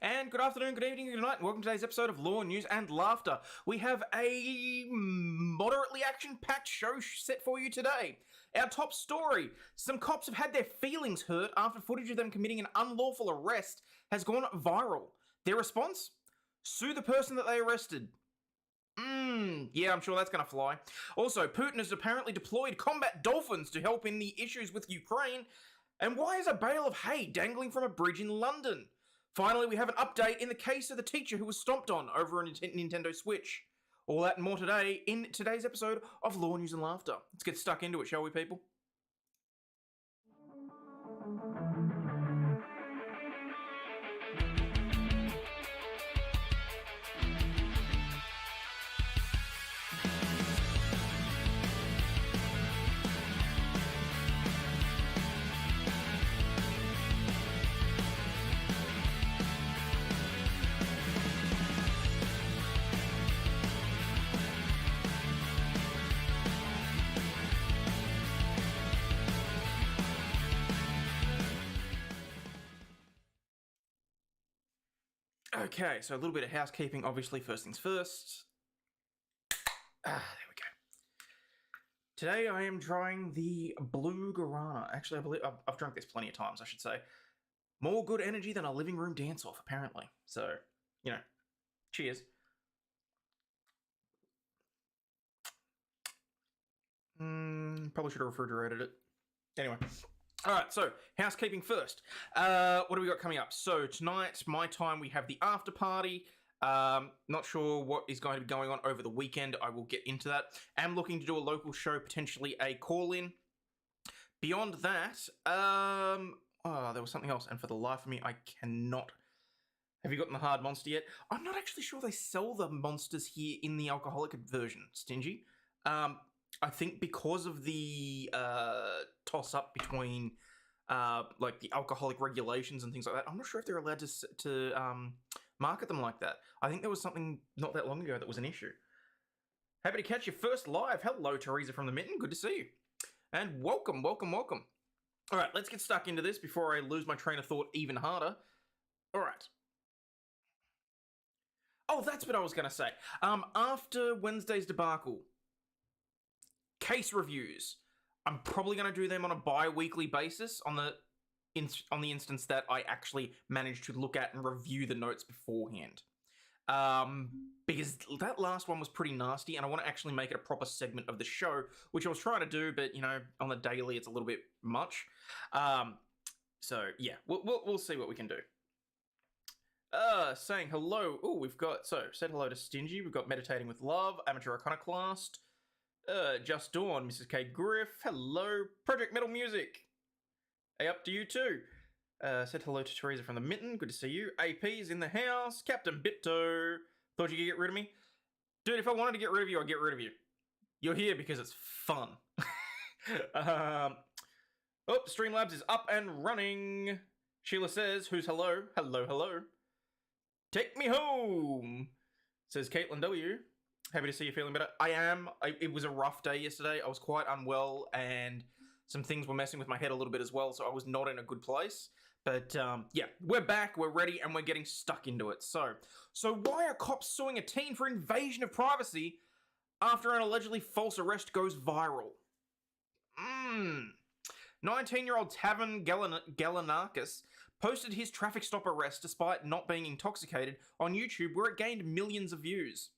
And good afternoon, good evening, good night, and welcome to today's episode of Law, News, and Laughter. We have a moderately action-packed show set for you today. Our top story: some cops have had their feelings hurt after footage of them committing an unlawful arrest has gone viral. Their response? Sue the person that they arrested. Yeah, I'm sure that's going to fly. Also, Putin has apparently deployed combat dolphins to help in the issues with Ukraine. And why is a bale of hay dangling from a bridge in London? Finally, we have an update in the case of the teacher who was stomped on over a Nintendo Switch. All that and more today in today's episode of Law, News and Laughter. Let's get stuck into it, shall we, people? Okay, so a little bit of housekeeping, obviously, first things first. There we go. Today I am trying the Blue Guarana. Actually, I believe I've drunk this plenty of times, I should say. More good energy than a living room dance-off, apparently. So, you know, cheers. Probably should have refrigerated it. Anyway. Alright, so, housekeeping first. What do we got coming up? So, tonight, my time, we have the after party. Not sure what is going to be going on over the weekend. I will get into that. I'm looking to do a local show, potentially a call-in. Beyond that, there was something else, and for the life of me, I cannot... Have you gotten the hard monster yet? I'm not actually sure they sell the monsters here in the alcoholic version, Stingy. I think because of the toss-up between like the alcoholic regulations and things like that, I'm not sure if they're allowed to market them like that. I think there was something not that long ago that was an issue. Happy to catch you first live. Hello, Teresa from the Mitten. Good to see you. And welcome, welcome, welcome. All right, let's get stuck into this before I lose my train of thought even harder. All right. Oh, that's what I was going to say. After Wednesday's debacle, case reviews. I'm probably going to do them on a bi-weekly basis on the instance that I actually managed to look at and review the notes beforehand. Because that last one was pretty nasty, and I want to actually make it a proper segment of the show, which I was trying to do, but, you know, on the daily it's a little bit much. So, yeah, we'll see what we can do. Saying hello. Oh, we've got, so, said hello to Stingy. We've got Meditating with Love, Amateur Iconoclast, Just Dawn, Mrs. K. Griff, hello, Project Metal Music. Hey, up to you too. Said hello to Teresa from the Mitten, good to see you. AP's in the house, Captain Bipto. Thought you could get rid of me? Dude, if I wanted to get rid of you, I'd get rid of you. You're here because it's fun. Streamlabs is up and running. Sheila says, who's hello? Hello, hello. Take me home, says Caitlin W. Happy to see you feeling better. I am. It was a rough day yesterday. I was quite unwell, and some things were messing with my head a little bit as well, so I was not in a good place. But, yeah, we're back, we're ready, and we're getting stuck into it. So why are cops suing a teen for invasion of privacy after an allegedly false arrest goes viral? 19-year-old Tavern Galanakis posted his traffic stop arrest despite not being intoxicated on YouTube, where it gained millions of views.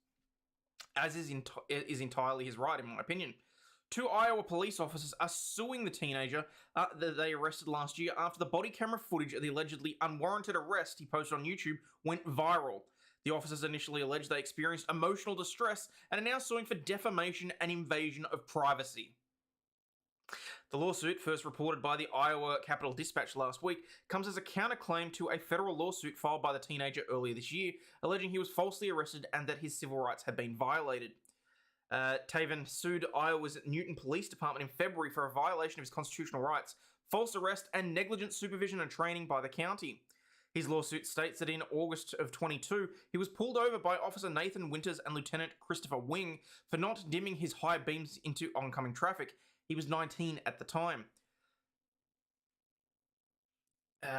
As is entirely his right, in my opinion. 2 Iowa police officers are suing the teenager that they arrested last year after the body camera footage of the allegedly unwarranted arrest he posted on YouTube went viral. The officers initially alleged they experienced emotional distress and are now suing for defamation and invasion of privacy. The lawsuit, first reported by the Iowa Capitol Dispatch last week, comes as a counterclaim to a federal lawsuit filed by the teenager earlier this year, alleging he was falsely arrested and that his civil rights had been violated. Taven sued Iowa's Newton Police Department in February for a violation of his constitutional rights, false arrest, and negligent supervision and training by the county. His lawsuit states that in August of 22, he was pulled over by Officer Nathan Winters and Lieutenant Christopher Wing for not dimming his high beams into oncoming traffic. He was 19 at the time.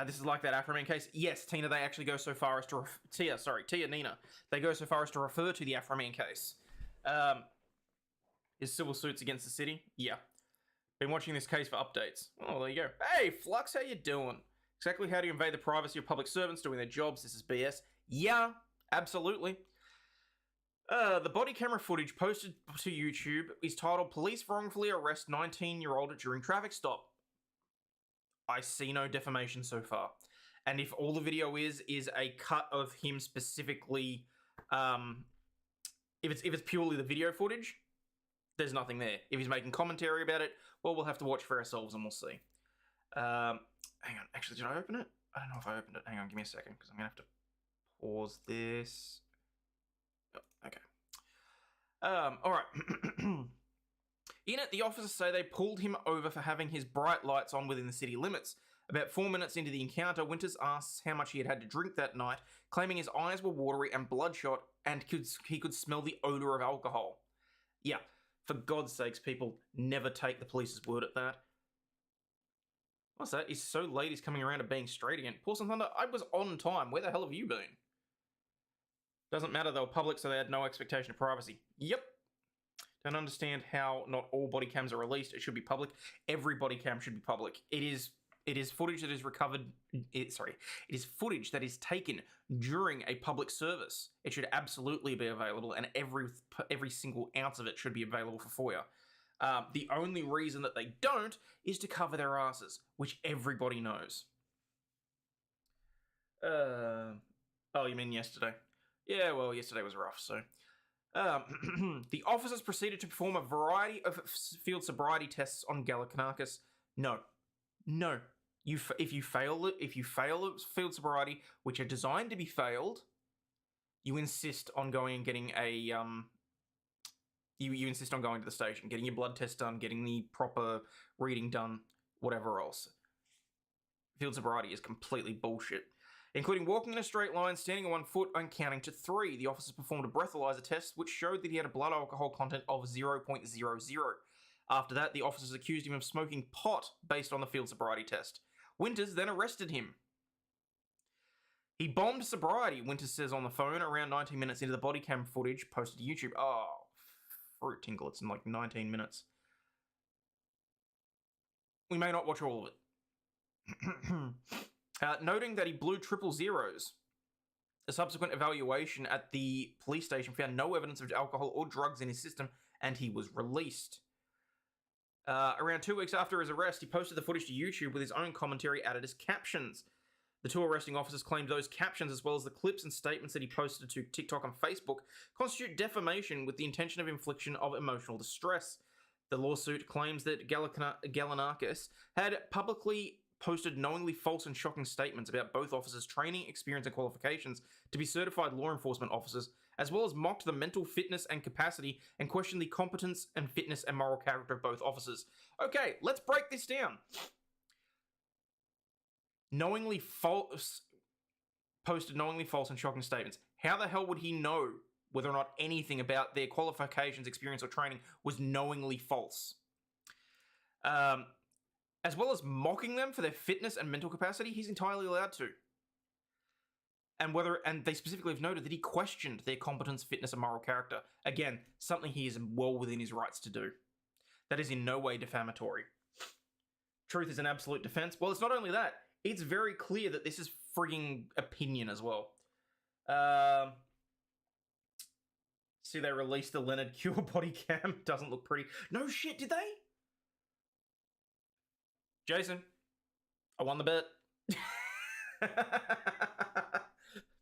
This is like that Afro-Man case. Yes, Tina, they actually go so far as to... Nina. They go so far as to refer to the Afro-Man case. Is civil suits against the city? Yeah. Been watching this case for updates. Oh, there you go. Hey, Flux, how you doing? Exactly how do you invade the privacy of public servants doing their jobs? This is BS. Yeah, absolutely. The body camera footage posted to YouTube is titled Police Wrongfully Arrest 19-year-old During Traffic Stop. I see no defamation so far. And if all the video is a cut of him specifically, if it's purely the video footage, there's nothing there. If he's making commentary about it, well, we'll have to watch for ourselves and we'll see. Hang on, actually, did I open it? I don't know if I opened it. Hang on, give me a second, because I'm going to have to pause this. Oh, okay. Alright. In it, the officers say they pulled him over for having his bright lights on within the city limits. About 4 minutes into the encounter, Winters asks how much he had to drink that night, claiming his eyes were watery and bloodshot, and he could smell the odour of alcohol. Yeah, for God's sakes, people, never take the police's word at that. What's that? He's so late he's coming around to being straight again. Paulson Thunder, I was on time. Where the hell have you been? Doesn't matter, they were public, so they had no expectation of privacy. Yep. Don't understand how not all body cams are released. It should be public. Every body cam should be public. It is footage that is recovered... It is footage that is taken during a public service. It should absolutely be available, and every single ounce of it should be available for FOIA. The only reason that they don't is to cover their asses, which everybody knows. Oh, you mean yesterday? Yeah, well, yesterday was rough, so... the officers proceeded to perform a variety of field sobriety tests on Galicanakis. No. If you fail field sobriety, which are designed to be failed, you insist on going and getting a you insist on going to the station, getting your blood test done, getting the proper reading done, whatever else. Field sobriety is completely bullshit. Including walking in a straight line, standing on 1 foot, and counting to 3. The officers performed a breathalyzer test, which showed that he had a blood alcohol content of 0.00. After that, the officers accused him of smoking pot based on the field sobriety test. Winters then arrested him. He bombed sobriety, Winters says on the phone, around 19 minutes into the body cam footage posted to YouTube. Oh, fruit tinkle, it's in like 19 minutes. We may not watch all of it. Noting that he blew triple zeros. A subsequent evaluation at the police station found no evidence of alcohol or drugs in his system, and he was released. Around 2 weeks after his arrest, he posted the footage to YouTube with his own commentary added as captions. The two arresting officers claimed those captions, as well as the clips and statements that he posted to TikTok and Facebook, constitute defamation with the intention of infliction of emotional distress. The lawsuit claims that Galicanakis had publicly posted knowingly false and shocking statements about both officers' training, experience, and qualifications to be certified law enforcement officers, as well as mocked the mental fitness and capacity and questioned the competence and fitness and moral character of both officers. Okay, let's break this down. Posted knowingly false and shocking statements. How the hell would he know whether or not anything about their qualifications, experience, or training was knowingly false? As well as mocking them for their fitness and mental capacity, he's entirely allowed to. And they specifically have noted that he questioned their competence, fitness, and moral character. Again, something he is well within his rights to do. That is in no way defamatory. Truth is an absolute defense. Well, it's not only that. It's very clear that this is frigging opinion as well. See, they released the Leonard Cure body cam. Doesn't look pretty. No shit, did they? Jason, I won the bet.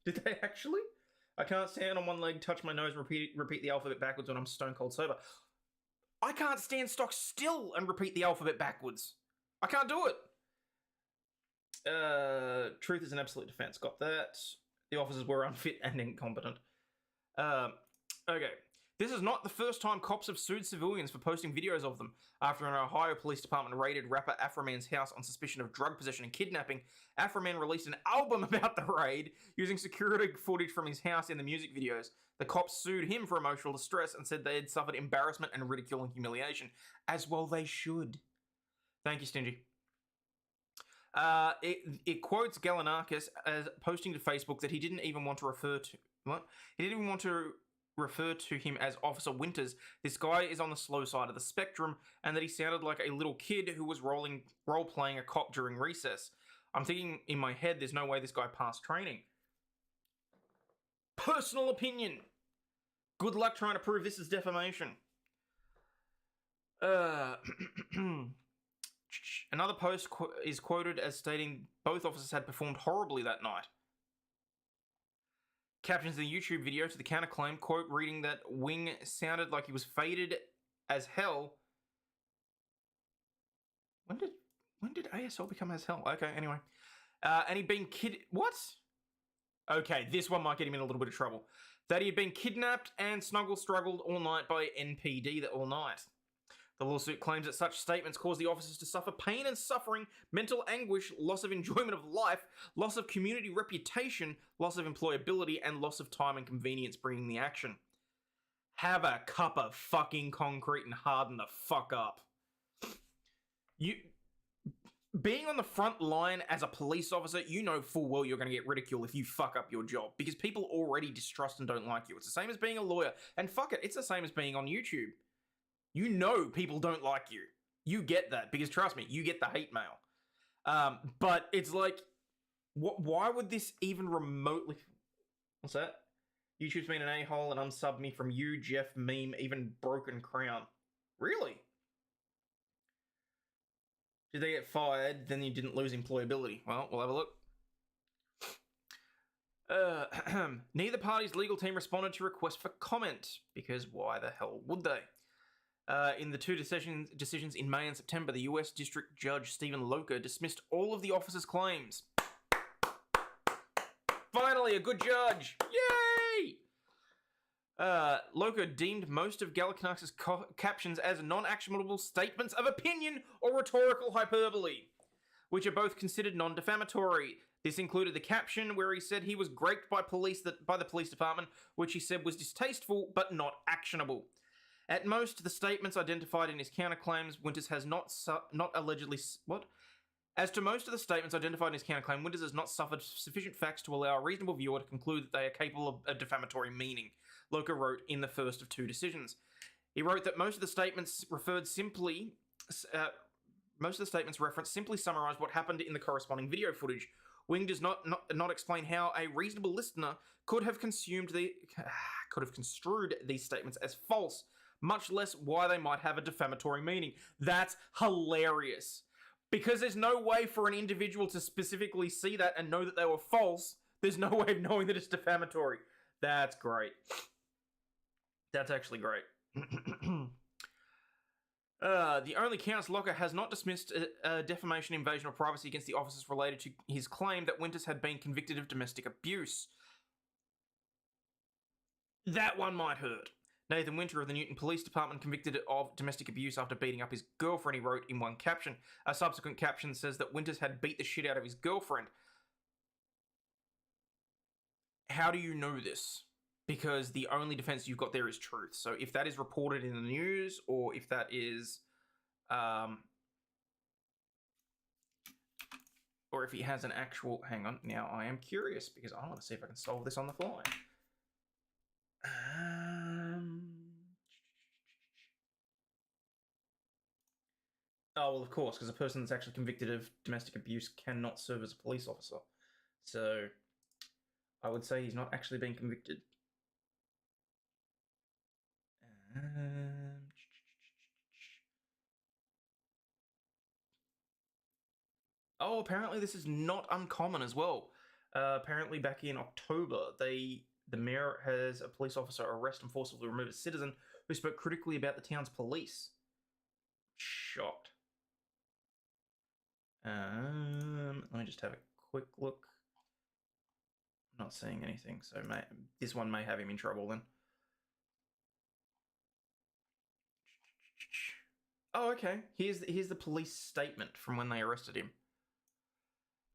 Did they actually? I can't stand on one leg, touch my nose, repeat the alphabet backwards when I'm stone cold sober. I can't stand stock still and repeat the alphabet backwards. I can't do it. Truth is an absolute defense. Got that. The officers were unfit and incompetent. Okay. This is not the first time cops have sued civilians for posting videos of them. After an Ohio Police Department raided rapper Afro-Man's house on suspicion of drug possession and kidnapping, Afro-Man released an album about the raid using security footage from his house in the music videos. The cops sued him for emotional distress and said they had suffered embarrassment and ridicule and humiliation. As well they should. Thank you, Stingy. It quotes Galanakis as posting to Facebook that he didn't even want to refer to what? He didn't even want to refer to him as Officer Winters. This guy is on the slow side of the spectrum, and that he sounded like a little kid who was role playing a cop during recess. I'm thinking in my head, there's no way this guy passed training. Personal opinion. Good luck trying to prove this is defamation. Another post is quoted as stating both officers had performed horribly that night. Captions the YouTube video to the counterclaim, quote, reading that Wing sounded like he was faded as hell. When did ASL become as hell? Okay, anyway. And he'd been What? Okay, this one might get him in a little bit of trouble. That he had been kidnapped and struggled all night by NPD all night. The lawsuit claims that such statements caused the officers to suffer pain and suffering, mental anguish, loss of enjoyment of life, loss of community reputation, loss of employability, and loss of time and convenience bringing the action. Have a cup of fucking concrete and harden the fuck up. Being on the front line as a police officer, you know full well you're going to get ridicule if you fuck up your job, because people already distrust and don't like you. It's the same as being a lawyer. And fuck it, it's the same as being on YouTube. You know people don't like you. You get that, because trust me, you get the hate mail. But it's like, why would this even remotely... What's that? YouTube's been an a-hole and unsubbed me from you, Jeff, Meme, even Broken Crown. Really? Did they get fired, then you didn't lose employability? Well, we'll have a look. Neither party's legal team responded to request for comment, because why the hell would they? In the two decisions in May and September, the US District Judge Stephen Loker dismissed all of the officers' claims. Finally, a good judge! Yay! Loker deemed most of Galanakis' captions as non-actionable statements of opinion or rhetorical hyperbole, which are both considered non-defamatory. This included the caption where he said he was groped by the police department, which he said was distasteful but not actionable. At most, the statements identified in his counterclaims, Winters has not allegedly... What? As to most of the statements identified in his counterclaim, Winters has not suffered sufficient facts to allow a reasonable viewer to conclude that they are capable of a defamatory meaning, Loker wrote in the first of two decisions. He wrote that most of the statements referenced simply summarised what happened in the corresponding video footage. Wing does not explain how a reasonable listener could have construed these statements as false, much less why they might have a defamatory meaning. That's hilarious. Because there's no way for an individual to specifically see that and know that they were false. There's no way of knowing that it's defamatory. That's great. That's actually great. The only counts Loker has not dismissed defamation, invasion, or privacy against the officers related to his claim that Winters had been convicted of domestic abuse. That one might hurt. Nathan Winter of the Newton Police Department convicted of domestic abuse after beating up his girlfriend, he wrote in one caption. A subsequent caption says that Winters had beat the shit out of his girlfriend. How do you know this? Because the only defense you've got there is truth. So if that is reported in the news, or if that is... or if he has an actual... Hang on, now I am curious, because I want to see if I can solve this on the fly. Oh, well, of course, because a person that's actually convicted of domestic abuse cannot serve as a police officer. So, I would say he's not actually being convicted. Oh, apparently this is not uncommon as well. Apparently back in October, the mayor has a police officer arrest and forcibly remove a citizen who spoke critically about the town's police. Shocked. Let me just have a quick look. I'm not seeing anything, so this one may have him in trouble then. Oh, okay. Here's the police statement from when they arrested him.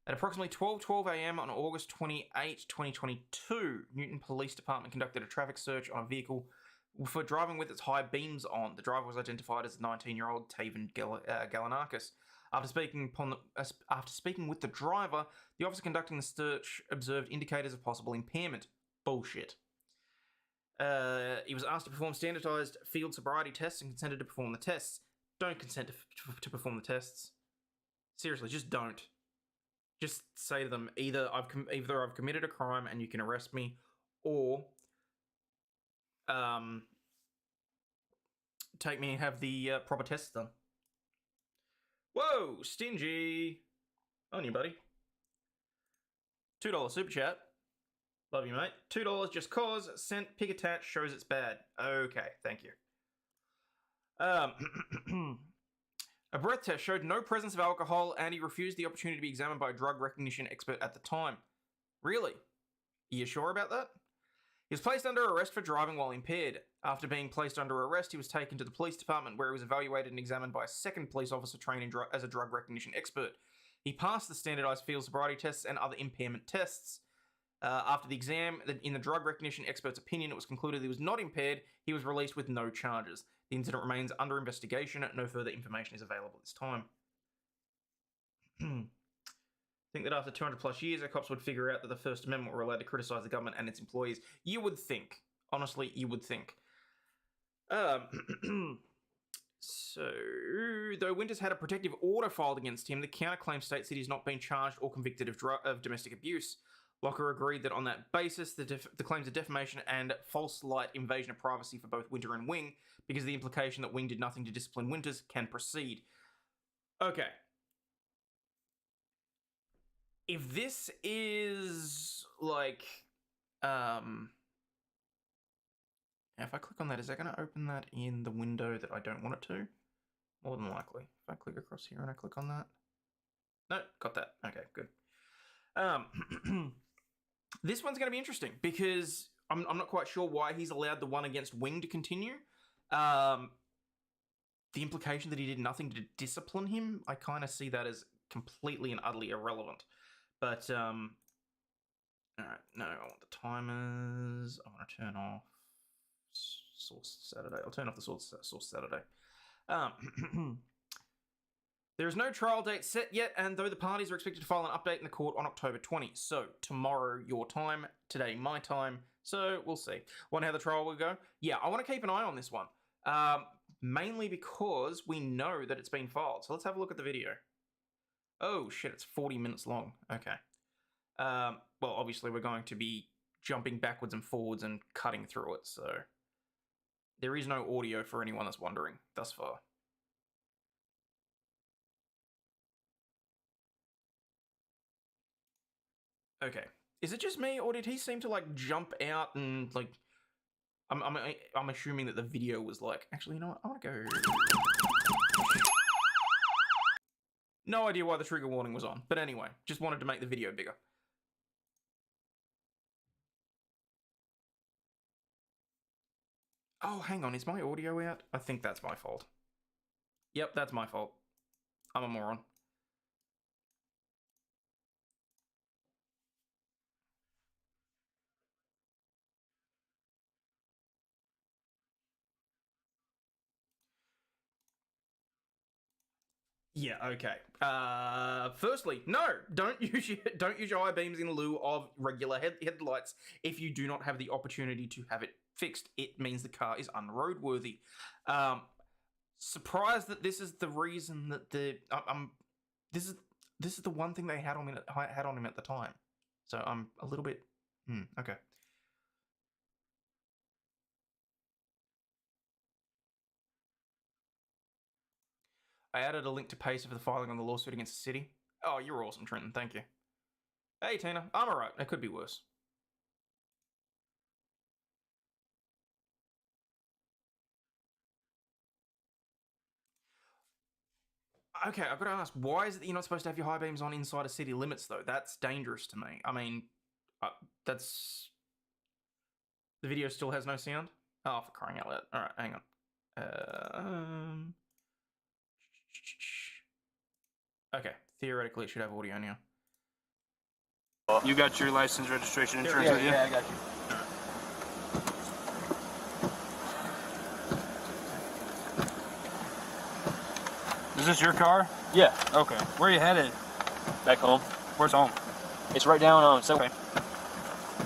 At approximately 12:12 a.m. on August 28, 2022, Newton Police Department conducted a traffic search on a vehicle for driving with its high beams on. The driver was identified as 19-year-old Taven Galanakis. After speaking with the driver, the officer conducting the search observed indicators of possible impairment. Bullshit. He was asked to perform standardized field sobriety tests and consented to perform the tests. Don't consent to perform the tests. Seriously, just don't. Just say to them, either I've committed a crime and you can arrest me, or take me and have the proper tests done. Whoa, stingy. On you, buddy. $2 super chat. Love you, mate. $2 just cause. Sent pick attached shows it's bad. Okay, thank you. A breath test showed no presence of alcohol, and he refused the opportunity to be examined by a drug recognition expert at the time. Really? Are you sure about that? He was placed under arrest for driving while impaired. After being placed under arrest, he was taken to the police department, where he was evaluated and examined by a second police officer trained as a drug recognition expert. He passed the standardized field sobriety tests and other impairment tests. After the exam, in the drug recognition expert's opinion, it was concluded he was not impaired. He was released with no charges. The incident remains under investigation. No further information is available at this time. Think that after 200 plus years, our cops would figure out that the First Amendment were allowed to criticize the government and its employees. You would think. Honestly, you would think. So, though Winters had a protective order filed against him, the counterclaim states that he's not been charged or convicted of domestic abuse. Locker agreed that on that basis, the claims of defamation and false light invasion of privacy for both Winter and Wing, because the implication that Wing did nothing to discipline Winters, can proceed. Okay. If this is, like, if I click on that, is that going to open that in the window that I don't want it to? More than likely. If I click across here and I click on that. No, got that. Okay, good. This one's going to be interesting because I'm not quite sure why he's allowed the one against Wing to continue. The implication that he did nothing to discipline him, I kind of see that as completely and utterly irrelevant. But, alright, no, I want the timers. I want to turn off Source Saturday. I'll turn off the Source Saturday. There is no trial date set yet, and though the parties are expected to file an update in the court on October 20. So, tomorrow your time, today my time, so we'll see. Wonder how the trial will go? Yeah, I want to keep an eye on this one. Mainly because we know that it's been filed. So let's have a look at the video. Oh shit, it's 40 minutes long. Okay. Well, obviously we're going to be jumping backwards and forwards and cutting through it, so there is no audio for anyone that's wondering thus far. Okay. Is it just me, or did he seem to, like, jump out and, like... I'm assuming that the video was like... Actually, you know what? I want to go... No idea why the trigger warning was on. But anyway, just wanted to make the video bigger. Oh, hang on. Is my audio out? I think that's my fault. Yep, that's my fault. I'm a moron. Yeah, okay. Firstly, no, don't use your high beams in lieu of regular headlights if you do not have the opportunity to have it fixed. It means the car is unroadworthy. Surprised that this is the reason that this is the one thing they had on him at the time. So I'm a little bit okay. I added a link to Pacer for the filing on the lawsuit against the city. Oh, you're awesome, Trenton. Thank you. Hey, Tina. I'm alright. It could be worse. Okay, I've got to ask, why is it that you're not supposed to have your high beams on inside of city limits, though? That's dangerous to me. I mean, that's... The video still has no sound? Oh, for crying out loud. Alright, hang on. Okay, theoretically it should have audio now. You got your license, registration, insurance with you? Yeah, I got you. Is this your car? Yeah. Okay. Where are you headed? Back home. Where's home? It's right down. So. Okay.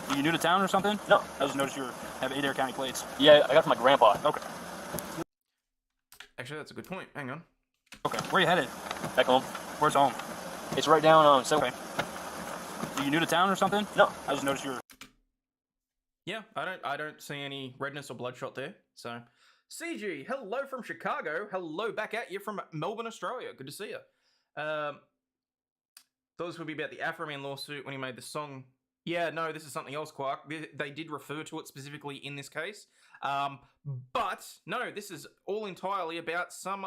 Are you new to town or something? No. I just noticed you have Adair County plates. Yeah, I got it from my grandpa. Okay. Actually, that's a good point. Hang on. Okay. Where are you headed? Back home. Where's home? It's right down. So. Okay. Are you new to town or something? No. I just noticed you're. Yeah, I don't see any redness or bloodshot there. So, CG, hello from Chicago. Hello back at you from Melbourne, Australia. Good to see you. Those would be about the Afro Man lawsuit when he made the song. Yeah, no, this is something else, Quark. They did refer to it specifically in this case. But, no, this is all entirely about some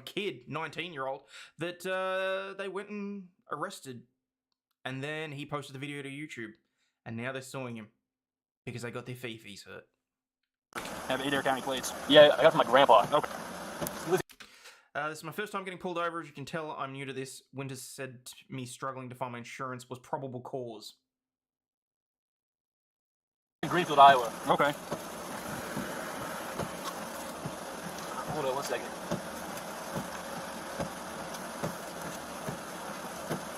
kid, 19-year-old, that they went and arrested. And then he posted the video to YouTube. And now they're suing him. Because they got their fee-fees hurt. Have Adair County plates. Yeah, I got it from my grandpa. Okay. This is my first time getting pulled over. As you can tell, I'm new to this. Winters said me struggling to find my insurance was probable cause. Greenfield, Iowa. Okay. Hold on 1 second.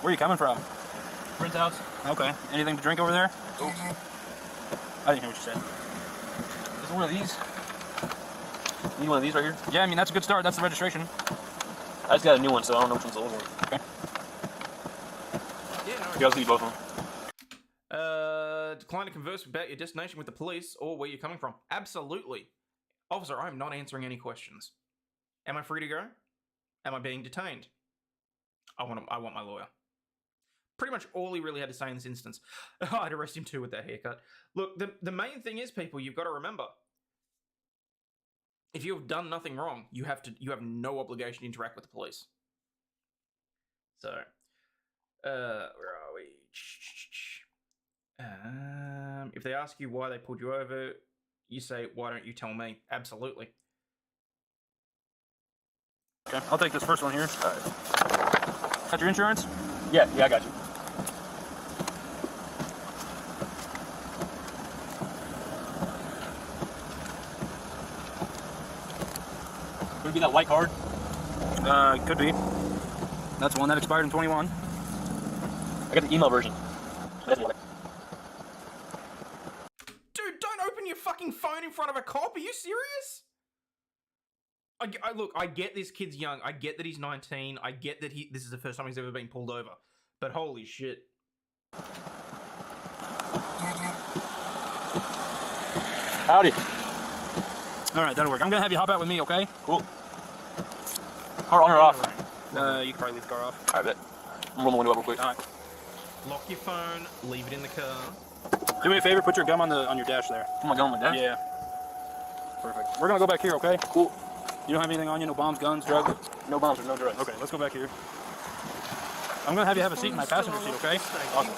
Where are you coming from? Friend's house. Okay. Anything to drink over there? Oops. I didn't hear what you said. Is one of these? Need one of these right here? Yeah, I mean, that's a good start. That's the registration. I just got a new one, so I don't know which one's the old one. Okay. Yeah, no. You guys need both of them. Decline to converse about your destination with the police or where you're coming from. Absolutely. Officer, I'm not answering any questions. Am I free to go? Am I being detained? I want my lawyer. Pretty much all he really had to say in this instance. I'd arrest him too with that haircut. Look, the main thing is, people, you've got to remember. If you've done nothing wrong, you have no obligation to interact with the police. So, where are we? If they ask you why they pulled you over, you say, why don't you tell me? Absolutely. Okay, I'll take this first one here. All right. Got your insurance? Yeah, I got you. Would it be that white card? Could be. That's one that expired in 21. I got the email version. Dude, don't open your fucking phone in front of a cop. Are you serious? Look, I get this kid's young. I get that he's 19. I get that this is the first time he's ever been pulled over. But holy shit. Howdy. All right, that'll work. I'm gonna have you hop out with me, okay? Cool. Car on or off? You can probably leave the car off. I bet. I'm rolling the window up real quick. All right. Lock your phone. Leave it in the car. Do me a favor. Put your gum on your dash there. Oh my god, my dad? Yeah. Perfect. We're gonna go back here, okay? Cool. You don't have anything on you? No bombs, guns, drugs? No bombs or no drugs. Okay, let's go back here. I'm gonna have you have a seat in my passenger seat, okay? Awesome.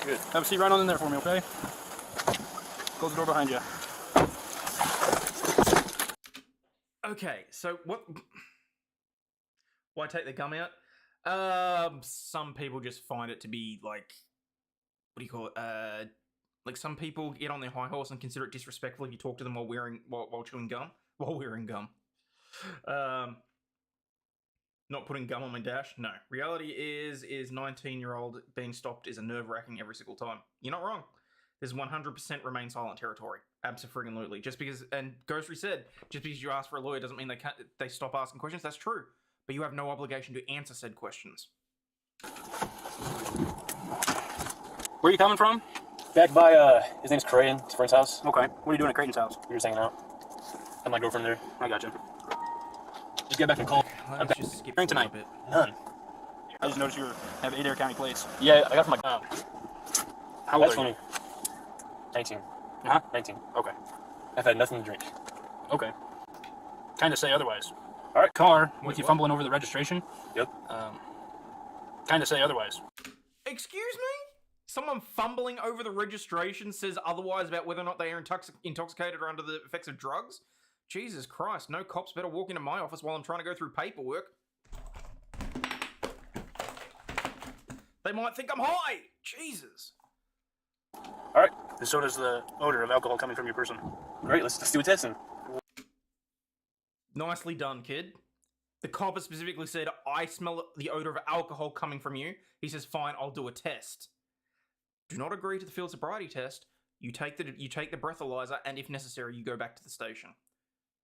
Good. Have a seat right on in there for me, okay? Close the door behind you. Okay, so what? Why take the gum out? Some people just find it to be like, what do you call it? Like some people get on their high horse and consider it disrespectful if you talk to them while chewing gum, while wearing gum. Not putting gum on my dash. No, reality is 19-year-old being stopped is a nerve-wracking every single time. You're not wrong. There's 100% remain silent territory. Absolutely. Just because, and Ghostry said, just because you ask for a lawyer doesn't mean they stop asking questions. That's true. But you have no obligation to answer said questions. Where are you coming from? Back by, his name's Creighton, his friend's house. Okay. What are you doing at Creighton's house? We were just hanging out. Had my girlfriend there. I got you. Just get back from call. Let's just skip Drink forward tonight. a bit. None. I just noticed you have Adair County plates. Yeah, I got from my How old That's are you? funny. 19. Huh? 19. Okay. I've had nothing to drink. Okay. Kind of say otherwise. All right. Car with Wait, you what? fumbling over the registration. Yep. Kind of say otherwise. Excuse me? Someone fumbling over the registration says otherwise about whether or not they are intoxicated or under the effects of drugs? Jesus Christ, no cops better walk into my office while I'm trying to go through paperwork. They might think I'm high! Jesus. All right. So does the odor of alcohol coming from your person. Great. Let's do a testing. Nicely done, kid. The copper specifically said, I smell the odor of alcohol coming from you. He says, fine, I'll do a test. Do not agree to the field sobriety test. You take the breathalyzer, and if necessary, you go back to the station.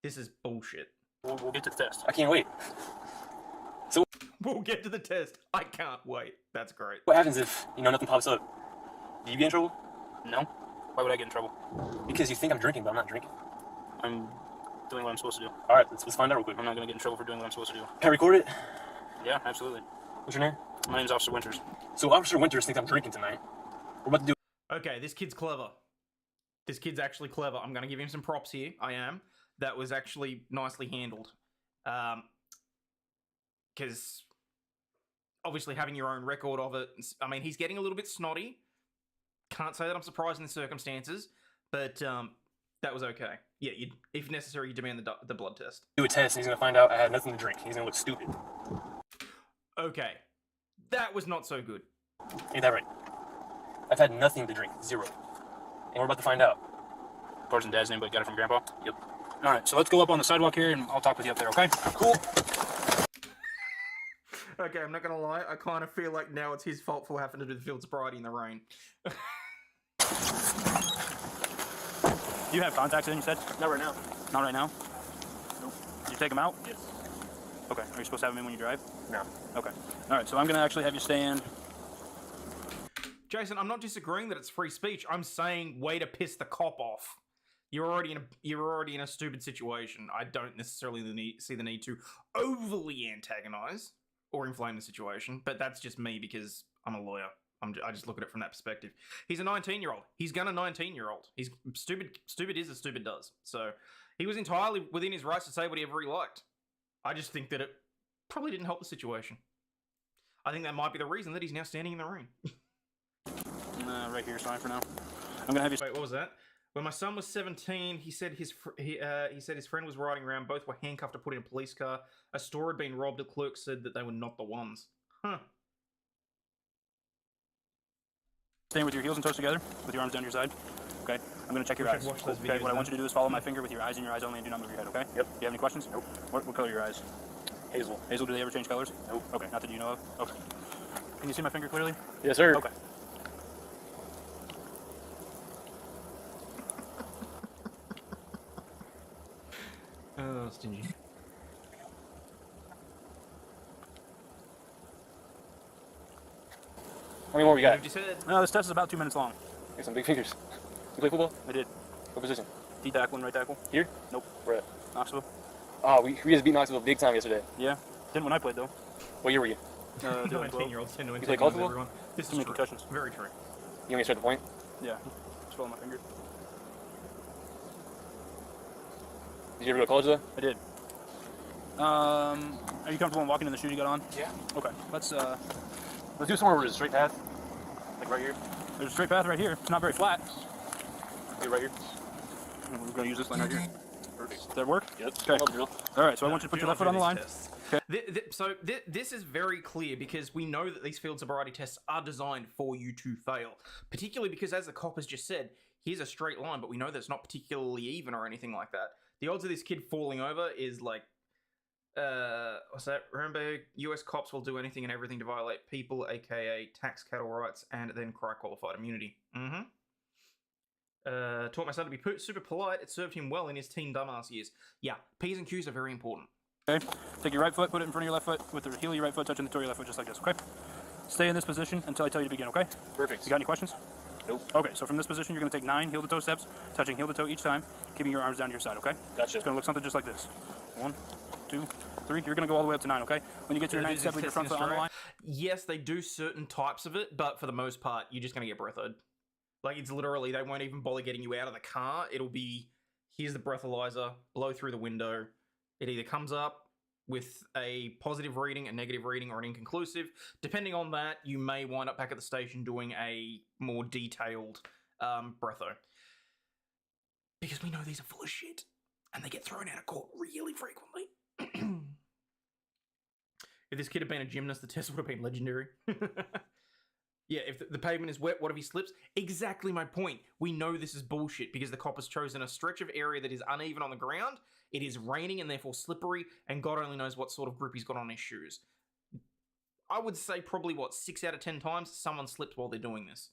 This is bullshit. We'll get to the test. I can't wait. So We'll get to the test. I can't wait. That's great. what happens if, nothing pops up? Do you get in trouble? No? Why would I get in trouble? Because you think I'm drinking, but I'm not drinking. I'm doing what I'm supposed to do. Alright, let's find out real quick. I'm not going to get in trouble for doing what I'm supposed to do. Can I record it? Yeah, absolutely. What's your name? My name's Officer Winters. So Officer Winters thinks I'm drinking tonight. We're about to do... Okay, this kid's clever. This kid's actually clever. I'm going to give him some props here. I am. That was actually nicely handled. Because obviously having your own record of it, I mean, he's getting a little bit snotty. Can't say that I'm surprised in the circumstances, but that was okay. Yeah, if necessary, you demand the blood test. Do a test, and he's going to find out I had nothing to drink. He's going to look stupid. Okay. That was not so good. Ain't that right? I've had nothing to drink. 0. And we're about to find out. Carson Dad's name, but got it from Grandpa? Yep. Alright, so let's go up on the sidewalk here, and I'll talk with you up there, okay? Cool. Okay, I'm not going to lie. I kind of feel like now it's his fault for having to do the field sobriety in the rain. You have contacts in, you said? Not right now. Not right now? Nope. Did you take them out? Yes. Okay. Are you supposed to have them in when you drive? No. Okay. Alright, so I'm going to actually have you stand. Jason, I'm not disagreeing that it's free speech. I'm saying way to piss the cop off. You're already in a stupid situation. I don't necessarily see the need to overly antagonize or inflame the situation, but that's just me because I'm a lawyer. I just look at it from that perspective. He's a 19-year-old. He's gonna 19-year-old. He's stupid. Stupid is as stupid does. So he was entirely within his rights to say whatever he liked. I just think that it probably didn't help the situation. I think that might be the reason that he's now standing in the rain. Right here is fine for now. I'm gonna have you. Wait, what was that? When my son was 17, he said his friend was riding around. Both were handcuffed to put in a police car. A store had been robbed. The clerk said that they were not the ones. Huh. Stand with your heels and toes together, with your arms down to your side. Okay. I'm gonna check your eyes. Watch those Okay. videos What I want then. you to do is follow my finger with your eyes and your eyes only, and do not move your head. Okay. Yep. Do you have any questions? Nope. What color are your eyes? Hazel. Hazel. Do they ever change colors? Nope. Okay. Not that you know of. Okay. Can you see my finger clearly? Yes, sir. Okay. Oh, stingy. How many more we got? Moved his head. No, this test is about 2 minutes long. Got some big fingers. You play football? I did. What position? D tackle and right tackle. Here? Nope. Where at? Knoxville. Oh, we just beat Knoxville big time yesterday. Yeah. Didn't when I played though. What year were you? 19-year-olds tend to play college antagonize football? everyone. This Too is many true. concussions. Very true. You want me to start the point? Yeah. Just follow my finger. Did you ever go to college though? I did. Are you comfortable in walking in the shoes you got on? Yeah. Okay. Let's do somewhere where there's a straight path. Like right here. There's a straight path right here. It's not very flat. Okay, right here. We're gonna use this line right here. Perfect. Does that work? Yep. Okay. Love drill. All right. So I want you to put your left foot on the line. Okay. So this is very clear because we know that these field sobriety tests are designed for you to fail. Particularly because, as the cop has just said, here's a straight line, but we know that it's not particularly even or anything like that. The odds of this kid falling over is like, what's that? Remember, US cops will do anything and everything to violate people, aka tax cattle rights, and then cry qualified immunity. Taught my son to be super polite. It served him well in his teen dumbass years. Yeah, P's and Q's are very important. Okay. Take your right foot, put it in front of your left foot, with the heel of your right foot touching the toe of your left foot, just like this. Okay. Stay in this position until I tell you to begin. Okay. Perfect. You got any questions? Nope. Okay. So from this position, you're gonna take 9 heel to toe steps, touching heel to toe each time, keeping your arms down to your side. Okay. Gotcha. It's gonna look something just like this. 1, 2, 3. You're gonna go all the way up to 9. Okay. When you get to your 9th step with your front foot on the line. Yes, they do certain types of it, but for the most part, you're just gonna get breathed. Like, it's literally, they won't even bother getting you out of the car. It'll be, here's the breathalyzer, blow through the window. It either comes up with a positive reading, a negative reading, or an inconclusive. Depending on that, you may wind up back at the station doing a more detailed breatho. Because we know these are full of shit, and they get thrown out of court really frequently. If this kid had been a gymnast, the test would have been legendary. Yeah, if the pavement is wet, what if he slips? Exactly my point. We know this is bullshit because the cop has chosen a stretch of area that is uneven on the ground. It is raining and therefore slippery, and God only knows what sort of grip he's got on his shoes. I would say probably, 6 out of 10 times someone slipped while they're doing this.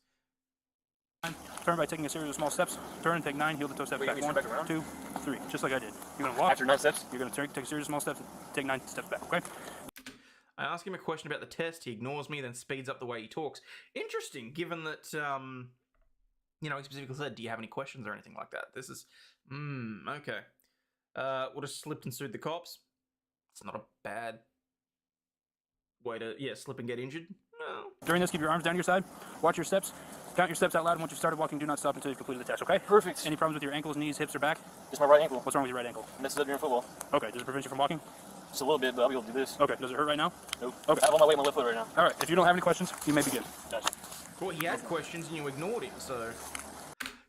Turn by taking a series of small steps. Turn and take 9, heel the toe steps back. 1, 2, 3, just like I did. You're going to walk. After 9 steps? You're going to take a series of small steps and take 9 steps back, okay? I ask him a question about the test, he ignores me, then speeds up the way he talks. Interesting, given that, he specifically said, do you have any questions or anything like that? This is, okay. Would have slipped and sued the cops? It's not a bad way to, slip and get injured. No. During this, keep your arms down to your side. Watch your steps. Count your steps out loud, and once you've started walking, do not stop until you've completed the test, okay? Perfect. Any problems with your ankles, knees, hips, or back? Just my right ankle. What's wrong with your right ankle? Messes up during football. Okay, does it prevent you from walking? Just a little bit, but I'll be able to do this. Okay, does it hurt right now? Nope. Okay. I have all my weight on my left foot right now. All right, if you don't have any questions, you may begin. Gotcha. Well, he had questions and you ignored him, so...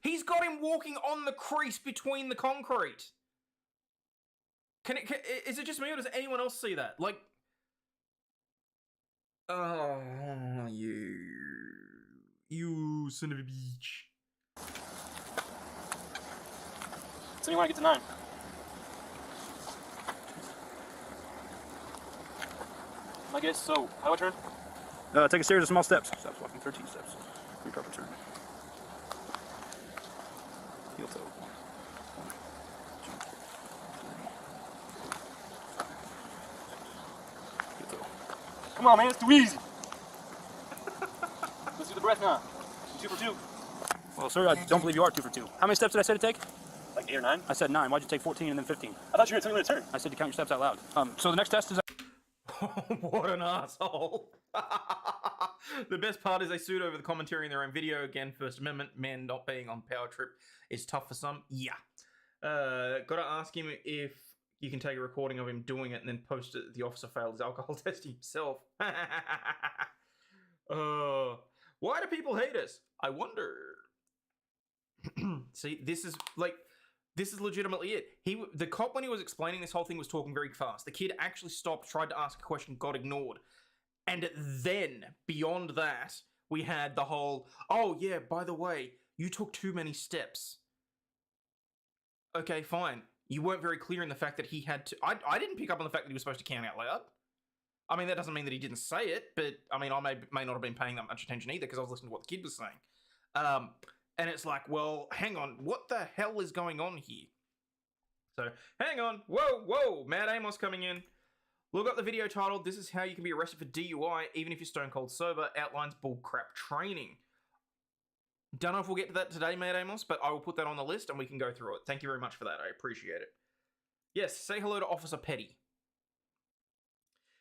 He's got him walking on the crease between the concrete. Is it just me or does anyone else see that? Like... Oh, you son of a bitch. So you want to get to 9? I guess so. How do I turn? Take a series of small steps. Stop walking 13 steps. Proper turn. Heel toe. 1, 2, 3. Heel toe. Come on, man. It's too easy. Let's do the breath now. 2 for 2. Well, sir, I don't believe you are 2 for 2. How many steps did I say to take? Like 8 or 9? I said 9. Why'd you take 14 and then 15? I thought you were telling me to turn. I said to count your steps out loud. So the next test is... What an asshole. The best part is they sued over the commentary in their own video. Again, First Amendment, man not being on power trip is tough for some. Yeah. Gotta ask him if you can take a recording of him doing it and then post it. The officer failed his alcohol test himself. Why do people hate us? I wonder. See, this is legitimately it. The cop, when he was explaining this whole thing, was talking very fast. The kid actually stopped, tried to ask a question, got ignored. And then, beyond that, we had the whole, oh yeah, by the way, you took too many steps. Okay, fine. You weren't very clear in the fact that he had to... I didn't pick up on the fact that he was supposed to count out loud. I mean, that doesn't mean that he didn't say it, but, I mean, I may not have been paying that much attention either, because I was listening to what the kid was saying. And it's like, well, hang on, what the hell is going on here? So, hang on, whoa, Mad Amos coming in. Look up the video titled, "This is how you can be arrested for DUI, even if you're stone cold sober," outlines bullcrap training. Don't know if we'll get to that today, Mad Amos, but I will put that on the list and we can go through it. Thank you very much for that, I appreciate it. Yes, say hello to Officer Petty.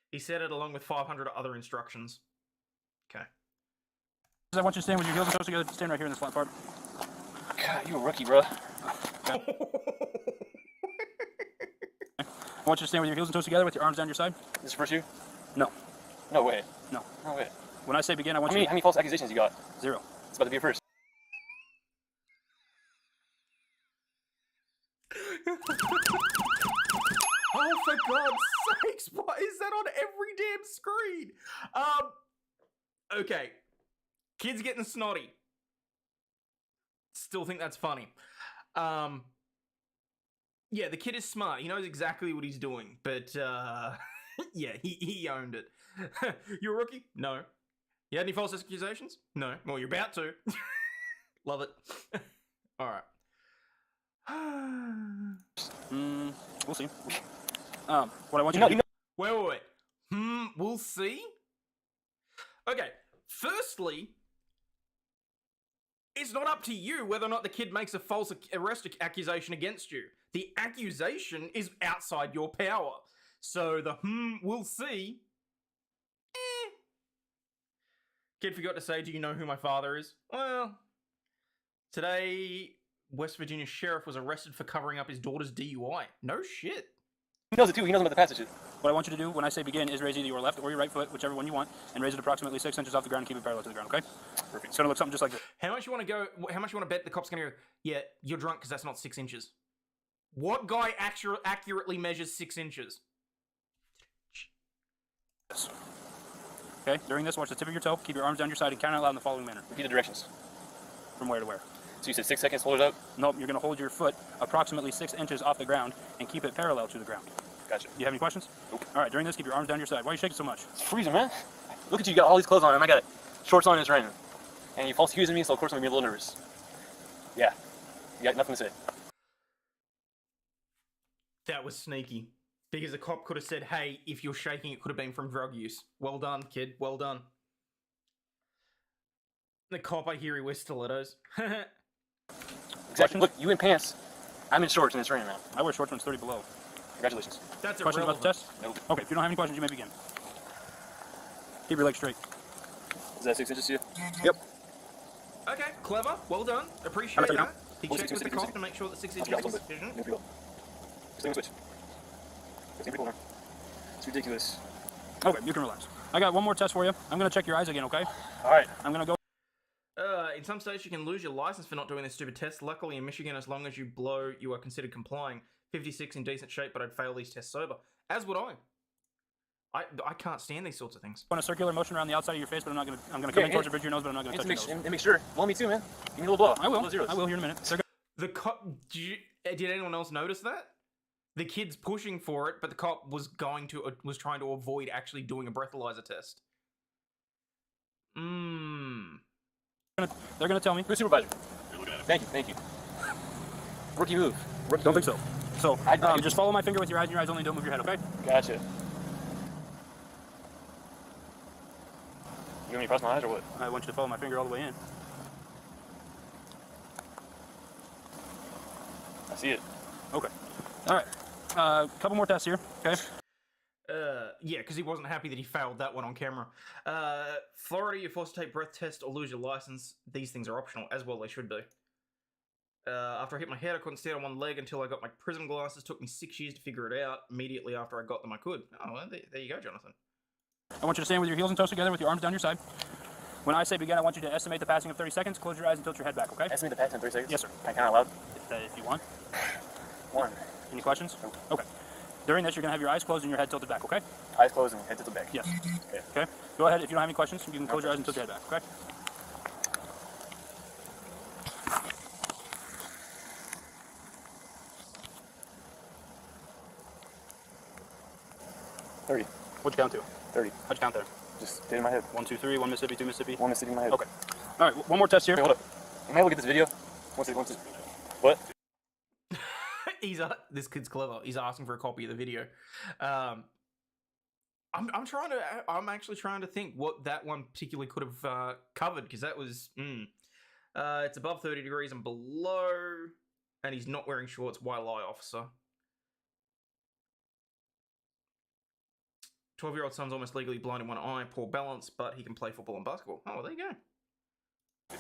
He said it along with 500 other instructions. Okay. I want you to stand with your heels and toes together. Stand right here in this flat part. God, you a rookie, bro. I want you to stand with your heels and toes together with your arms down your side. This is first year? No. No way. No. No way. When I say begin, I want How many false accusations you got? 0. It's about to be a first. Oh, for God's sakes, why is that on every damn screen? Okay. Kid's getting snotty. Still think that's funny. Yeah, the kid is smart. He knows exactly what he's doing, but, yeah, he owned it. You're a rookie? No. You had any false accusations? No. Well, you're about to. Love it. All right. We'll see. What I want you to do... Wait. We'll see? Okay, firstly, it's not up to you whether or not the kid makes a false arrest accusation against you. The accusation is outside your power. So the we'll see. Kid forgot to say, do you know who my father is? Well, today, West Virginia sheriff was arrested for covering up his daughter's DUI. No shit. He knows it too. He knows about the passages. What I want you to do when I say begin is raise either your left or your right foot, whichever one you want, and raise it approximately 6 inches off the ground and keep it parallel to the ground, okay? Perfect. It's gonna look something just like this. How much you want to bet the cop's gonna go, yeah, you're drunk because that's not 6 inches? What guy accurately measures 6 inches? Yes. Okay? During this, watch the tip of your toe, keep your arms down your side, and count out loud in the following manner. Repeat the directions. From where to where? So you said 6 seconds, hold it up? Nope, you're going to hold your foot approximately 6 inches off the ground and keep it parallel to the ground. Gotcha. Do you have any questions? Nope. All right, during this, keep your arms down your side. Why are you shaking so much? It's freezing, man. Look at you got all these clothes on, and I got shorts on and it's raining. And you false accusing me, so of course I'm going to be a little nervous. Yeah. You got nothing to say. That was sneaky. Because the cop could have said, hey, if you're shaking, it could have been from drug use. Well done, kid. Well done. The cop, I hear he wears stilettos. Exactly. Look, you in pants. I'm in shorts and it's raining now. I wear shorts when it's 30 below. Congratulations. That's Questions about the test? Nope. Okay, if you don't have any questions, you may begin. Keep your legs straight. Is that 6 inches to you? Yep. Okay, clever. Well done. Appreciate How much that. He What's checked with the 6 inches? cop to make sure that 6 I'll inches get was off sufficient. New people. Still switch. It's pretty cool, man. It's ridiculous. Okay, you can relax. I got one more test for you. I'm going to check your eyes again, okay? Alright. I'm going to go. In some states, you can lose your license for not doing this stupid test. Luckily, in Michigan, as long as you blow, you are considered complying. 56 in decent shape, but I'd fail these tests sober. As would I. I can't stand these sorts of things. On a circular motion around the outside of your face, but I'm going to come in towards the bridge of your nose, but I'm not going to touch your nose. And make sure. Blow me too, man. Give me a little blow. I will. Little zeros. I will here in a minute. The cop... Did anyone else notice that? The kid's pushing for it, but the cop was trying to avoid actually doing a breathalyzer test. They're going to tell me. Who's supervisor? Thank you. Rookie move. Don't think so. So, I just follow my finger with your eyes and your eyes only. Don't move your head, okay? Gotcha. You want me to cross my eyes or what? I want you to follow my finger all the way in. I see it. Okay. All right. Couple more tests here, okay? Yeah, because he wasn't happy that he failed that one on camera. Florida, you're forced to take breath test or lose your license. These things are optional, as well they should be. After I hit my head, I couldn't stand on one leg until I got my prism glasses. Took me 6 years to figure it out. Immediately after I got them, I could. Oh, well, there you go, Jonathan. I want you to stand with your heels and toes together with your arms down your side. When I say begin, I want you to estimate the passing of 30 seconds. Close your eyes and tilt your head back, okay? Estimate the pass in 3 seconds? Yes, sir. Can I count out loud? If you want. 1. Any questions? Nope. Okay. During this, you're going to have your eyes closed and your head tilted back, okay? Eyes closed and head to the back. Yes. Okay. Okay? Go ahead. If you don't have any questions, you can close your eyes and tilt your head back, okay? What'd you count to? 30. How'd you count there? Just stay in my head. 1, 2, 3, 1 Mississippi, 2 Mississippi. 1 is sitting in my head. Okay. All right, one more test here. Wait, hold up. Am I able to get this video? One second. What? This kid's clever. He's asking for a copy of the video. I'm actually trying to think what that one particularly could have covered, because that was it's above 30 degrees and below, and he's not wearing shorts. Why lie, officer? 12-year-old son's almost legally blind in one eye, poor balance, but he can play football and basketball. Oh, well, there you go.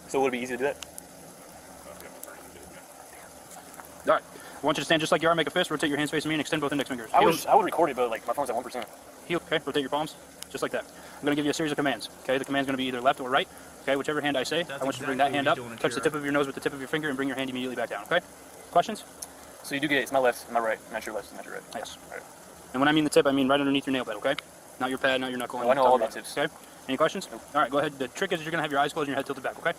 So would it be easy to do that? All right. I want you to stand just like you are, make a fist, rotate your hands facing me, and extend both index fingers. I would record it, but like my phone's at 1%. Heel, okay? Rotate your palms, just like that. I'm going to give you a series of commands, okay? The command's going to be either left or right, okay? Whichever hand I say, I want you to bring that hand up, touch the tip of your nose with the tip of your finger, and bring your hand immediately back down, okay? Questions? So you do get it. It's my left, my right. Not your left, not your right. Yes. All right. And when I mean the tip, I mean right underneath your nail bed, okay? Not your pad, not your knuckle. No, I know all about tips. Okay? Any questions? Nope. All right, go ahead. The trick is you're going to have your eyes closed and your head tilted back, okay?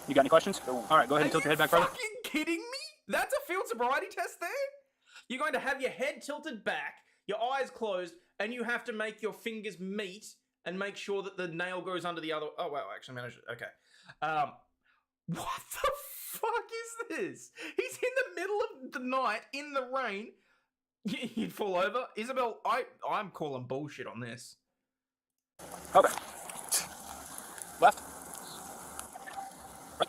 You got any questions? No. All right, go ahead and tilt your head back further. Are you fucking kidding me? That's a field sobriety test there? You're going to have your head tilted back, your eyes closed, and you have to make your fingers meet and make sure that the nail goes under the other... Oh, wow, I actually managed it. Okay. What the fuck is this? He's in the middle of the night, in the rain. You'd fall over. Isabel, I'm calling bullshit on this. Okay. Left. Right.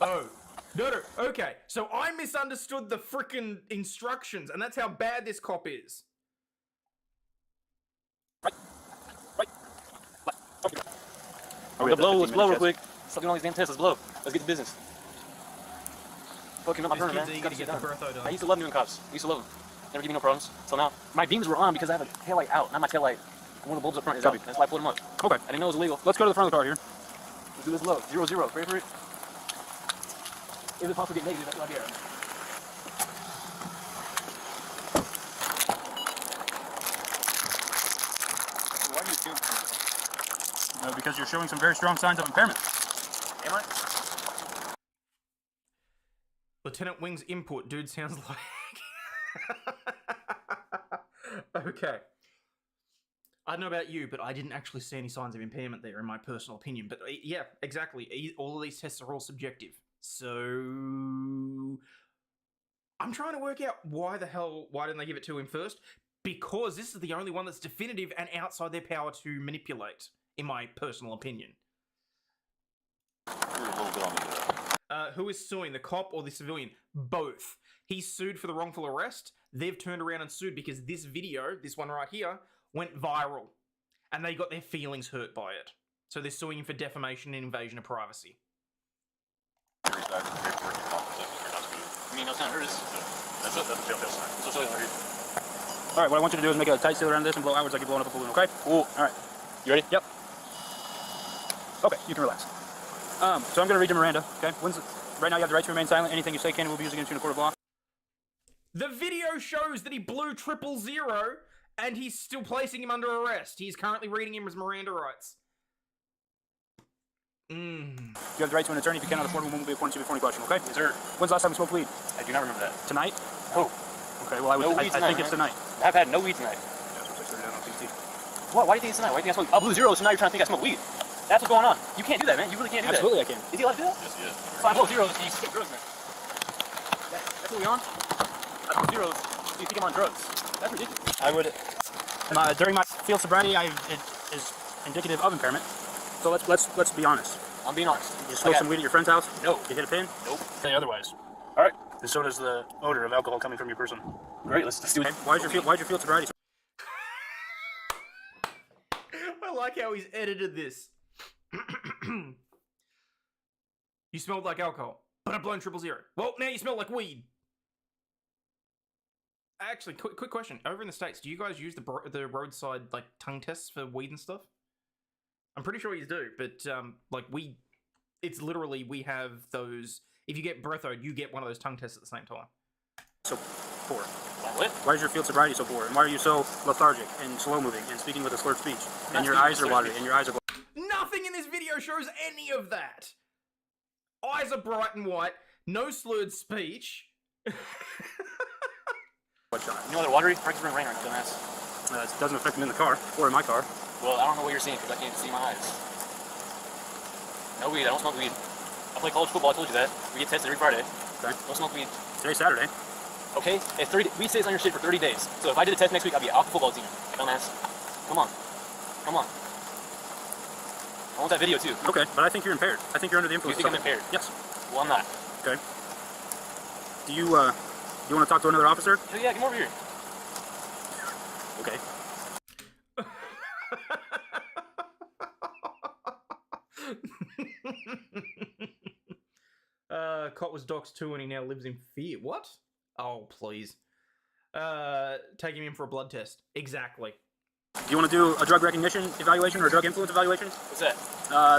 Oh. No, okay. So I misunderstood the frickin' instructions, and that's how bad this cop is. Right. Right. Left. Okay. Let's blow real quick. Stop doing all these damn tests. Let's blow. Let's get to business. Fucking up my burner, man. Eager to get the breatho done. I used to love doing cops. I used to love them. Never give me no problems. So now, my beams were on because I have a taillight out, not my taillight. One of the bulbs up front is out. That's why I pulled them up. Okay. I didn't know it was illegal. Let's go to the front of the car here. Let's do this low. 0, 0. Ready for it? If it's possible to get negative, that's what I get. Because you're showing some very strong signs of impairment. Am I? Lieutenant Wing's input, dude, sounds like... Okay. I don't know about you, but I didn't actually see any signs of impairment there, in my personal opinion. But yeah, exactly. All of these tests are all subjective. So... I'm trying to work out why didn't they give it to him first? Because this is the only one that's definitive and outside their power to manipulate, in my personal opinion. Who is suing, the cop or the civilian? Both. He's sued for the wrongful arrest. They've turned around and sued because this video, this one right here, went viral. And they got their feelings hurt by it. So they're suing him for defamation and invasion of privacy. I mean, no sign hers. That's a jail sign. That's what Alright, what I want you to do is make a tight seal around this and blow outwards like you're blowing up a balloon, okay? Cool. Alright. You ready? Yep. Okay, you can relax. So I'm going to read you Miranda, okay? Right now you have the right to remain silent. Anything you say can and will be used against you in a court of law. The video shows that he blew 000 and he's still placing him under arrest. He's currently reading him his Miranda rights. You have the right to an attorney. If you cannot afford one, will be appointed to you before any question, okay? Yes, sir. When's the last time you smoked weed? I do not remember that. Tonight? Oh. Okay, well, I think it's tonight. I've had no weed tonight. What? Why do you think it's tonight? Why do you think I smoke? I blew zeros, so now you're trying to think I smoke weed. That's what's going on. You can't do that, man. You really can't do Absolutely, that. Absolutely, I can. Is he allowed to do that? Yes, yes. So I blow zeros, so you skip drugs, man. That's what we on? I blow zeros, so you think I'm on drugs. That's ridiculous. I would... during my field sobriety, it is indicative of impairment. So let's be honest. I'm being honest. You smoke some weed at your friend's house? No. You hit a pin? Nope. Say otherwise. All right. And so does the odor of alcohol coming from your person. Great. Let's do it. Okay. Why'd your field sobriety? I like how he's edited this. You smelled like alcohol, but I've blown 000. Well, now you smell like weed. Actually, quick question. Over in the States, do you guys use the roadside like tongue tests for weed and stuff? I'm pretty sure you do, but like it's literally, we have those. If you get breathoed, you get one of those tongue tests at the same time. So poor. What? Why is your field sobriety so poor? And why are you so lethargic and slow moving and speaking with a slurred speech? And your eyes are watery and your eyes are... Nothing in this video shows any of that. Eyes are bright and white. No slurred speech. What shot? You know they're watery? Frank's been rain right now, dumbass. It doesn't affect me in the car or in my car. Well, I don't know what you're seeing because I can't see my eyes. No weed. I don't smoke weed. I play college football. I told you that. We get tested every Friday. Okay. Don't smoke weed. Today's Saturday. Okay? It's 30. Weed stays on your shit for 30 days. So if I did a test next week, I'd be off the football team. Dumbass. Come on. Come on. I want that video too. Okay, but I think you're impaired. I think you're under the influence. You think I'm impaired? Yes. Well, I'm not. Okay. Do you want to talk to another officer? Hell yeah, come over here. Okay. Cop was doxed too and he now lives in fear. What? Oh, please. Taking him for a blood test. Exactly. Do you want to do a drug recognition evaluation or a drug influence evaluation? What's that?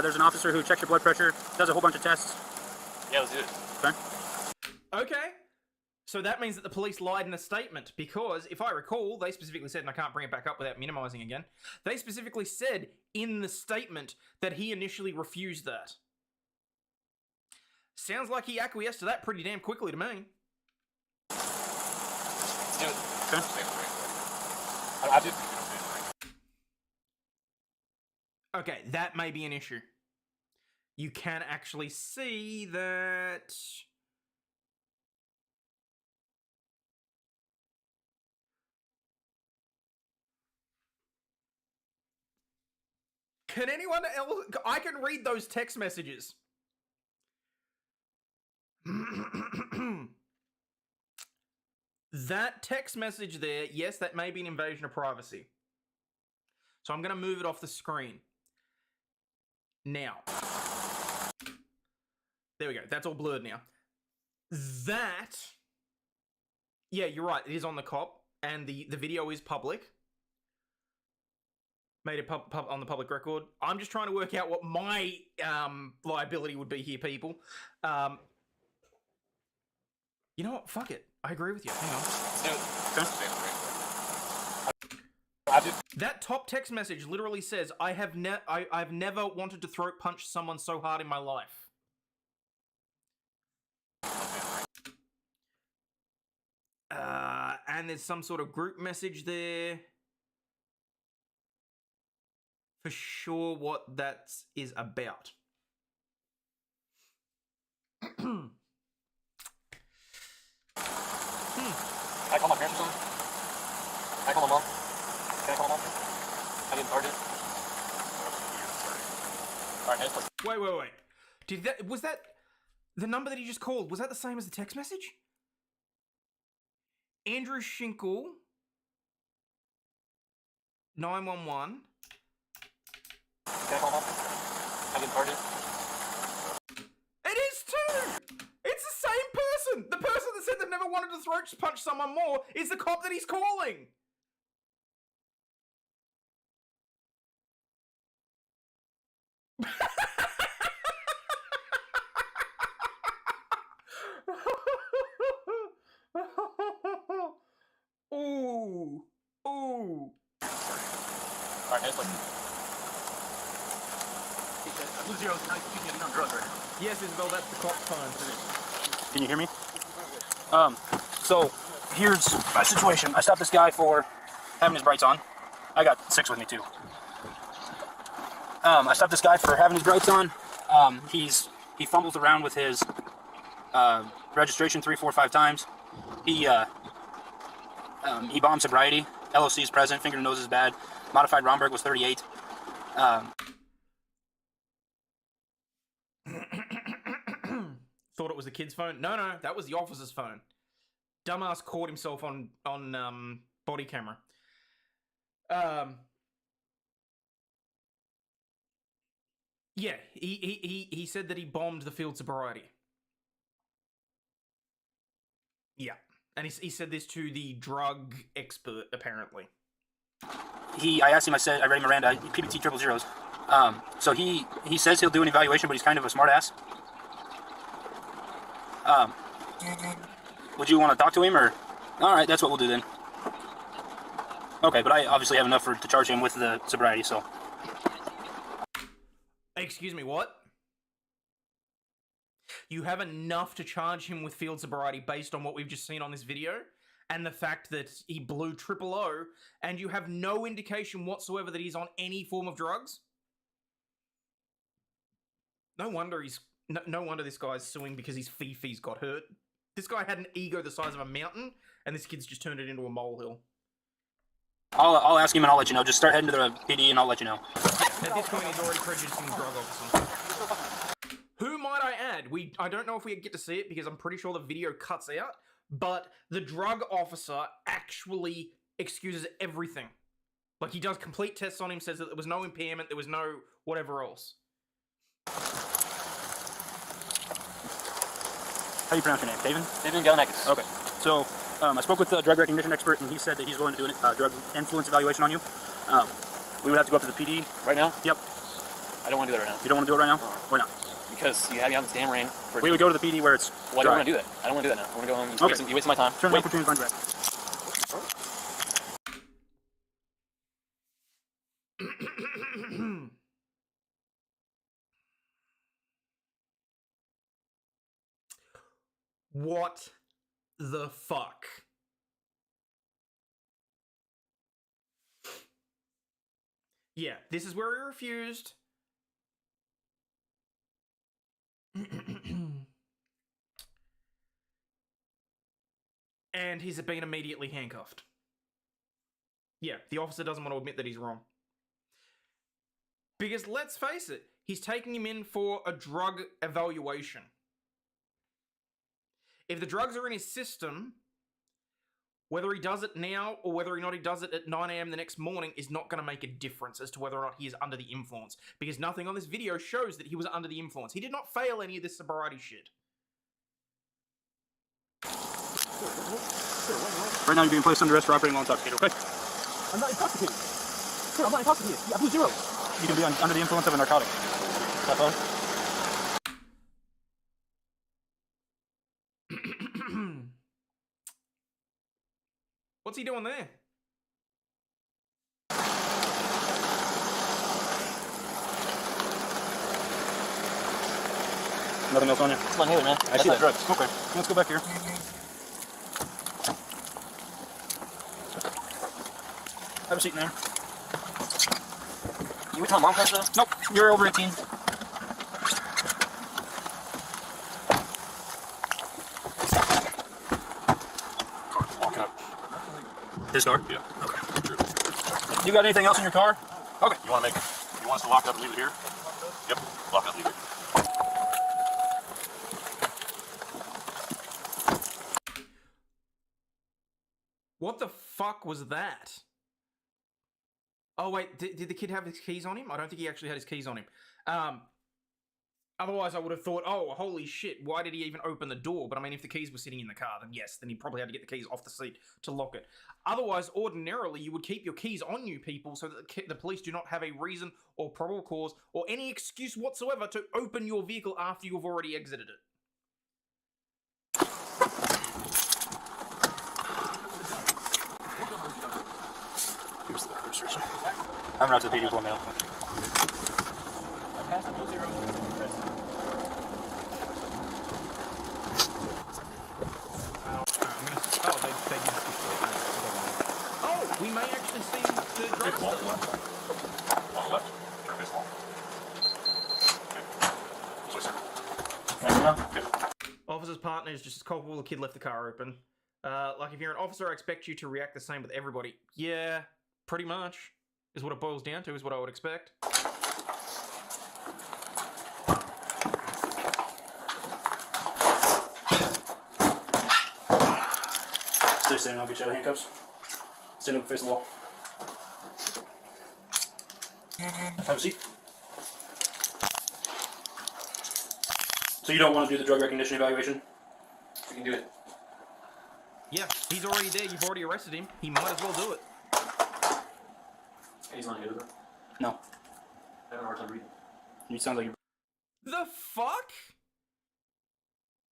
There's an officer who checks your blood pressure, does a whole bunch of tests. Yeah, let's do it. Okay. Okay. So that means that the police lied in a statement because, if I recall, they specifically said, and I can't bring it back up without minimizing again, they specifically said in the statement that he initially refused that. Sounds like he acquiesced to that pretty damn quickly to me. Let's do it. Okay. I do. Okay, that may be an issue. You can actually see that... Can anyone else... I can read those text messages. That text message there, yes, that may be an invasion of privacy. So I'm going to move it off the screen. Now. There we go. That's all blurred now. That... Yeah, you're right. It is on the cop, and the video is public. Made it on the public record. I'm just trying to work out what my liability would be here, people. You know what? Fuck it. I agree with you. Hang on. Let's do it. That top text message literally says, I've never wanted to throat punch someone so hard in my life. And there's some sort of group message there. For sure what that is about. Can I call my parents or something? Can I call my mom? Can I call my mom? I didn't start it. Alright, next. Wait. Was that the number that he just called? Was that the same as the text message? Andrew Schinkel 911. Can I call my mom? I didn't start it. It is too! It's the same person! The person that said they've never wanted to throat punch someone more is the cop that he's calling! Ooh. Alright, next one. Blue Zero, now you can get on drugs, right? Yes, Isabel, that's the cop's phone. Can you hear me? So here's my situation. I stopped this guy for having his brights on. I got 6 with me too. I stopped this guy for having his brights on. He fumbles around with his registration 3, 4, 5 times. He bombed sobriety. LOC is present. Finger and nose is bad. Modified Romberg was 38. Thought it was the kid's phone? No, that was the officer's phone. Dumbass caught himself on body camera. Yeah, he said that he bombed the field sobriety. Yeah, and he said this to the drug expert apparently. I asked him. I read Miranda. PBT 000s. So he says he'll do an evaluation, but he's kind of a smart ass. Would you want to talk to him, or? Alright, that's what we'll do then. Okay, but I obviously have enough to charge him with the sobriety, so. Excuse me, what? You have enough to charge him with field sobriety based on what we've just seen on this video, and the fact that he blew 000, and you have no indication whatsoever that he's on any form of drugs? No wonder this guy's suing because his fifis got hurt. This guy had an ego the size of a mountain, and this kid's just turned it into a molehill. I'll ask him and I'll let you know. Just start heading to the PD and I'll let you know. At this point, he's already prejudicing the drug officer. Who, might I add, I don't know if we get to see it because I'm pretty sure the video cuts out, but the drug officer actually excuses everything. Like, he does complete tests on him, says that there was no impairment, there was no whatever else. How do you pronounce your name? David? David Galanakis. Okay. So, I spoke with the drug recognition expert, and he said that he's willing to do a drug influence evaluation on you. We would have to go up to the PD. Right now? Yep. I don't want to do that right now. You don't want to do it right now? Why not? Because you have me on this damn rain. We would go to the PD where it's Well, I don't want to do that. I don't want to do that now. I want to go home. Okay. You wasted my time. Turn the opportunity to find What the fuck? Yeah, this is where he refused. And he's been immediately handcuffed. Yeah, the officer doesn't want to admit that he's wrong. Because let's face it, he's taking him in for a drug evaluation. If the drugs are in his system, whether he does it now or whether or not he does it at 9 AM the next morning is not going to make a difference as to whether or not he is under the influence. Because nothing on this video shows that he was under the influence. He did not fail any of this sobriety shit. Right now you're being placed under arrest for operating while intoxicated, okay? I'm not intoxicated. Sir, I'm not intoxicated. I blew 0. You can be under the influence of a narcotic. That's all. What's he doing there? Nothing else on you? Come on here, man. I see that. Drugs. Okay. Let's go back here. Have a seat in there. You with my mom, though? Nope. You're over 18. His car? Yeah. Okay. You got anything else in your car? Okay. You want us to lock up and leave it here? Yep. Lock up, leave it. What the fuck was that? Oh wait, did the kid have his keys on him? I don't think he actually had his keys on him. Otherwise I would have thought, oh, holy shit, why did he even open the door? But I mean, if the keys were sitting in the car, then yes, then he probably had to get the keys off the seat to lock it. Otherwise, ordinarily, you would keep your keys on you, people, so that the police do not have a reason or probable cause or any excuse whatsoever to open your vehicle after you've already exited it. Here's the registration. I'm out to the PD mail. Oh, we may actually see the drug stuff. On the left. Turn this long. Officer's partner is just as culpable. The kid left the car open. Like, if you're an officer, I expect you to react the same with everybody. Yeah, pretty much. Is what it boils down to, is what I would expect. Stay standing, I'll get you out of handcuffs. Stand up, face the wall. Have a seat. So you don't want to do the drug recognition evaluation? We can do it. Yeah, he's already there. You've already arrested him. He might as well do it. He's not here, though. No. I have a hard time reading. You sound like you're... The fuck?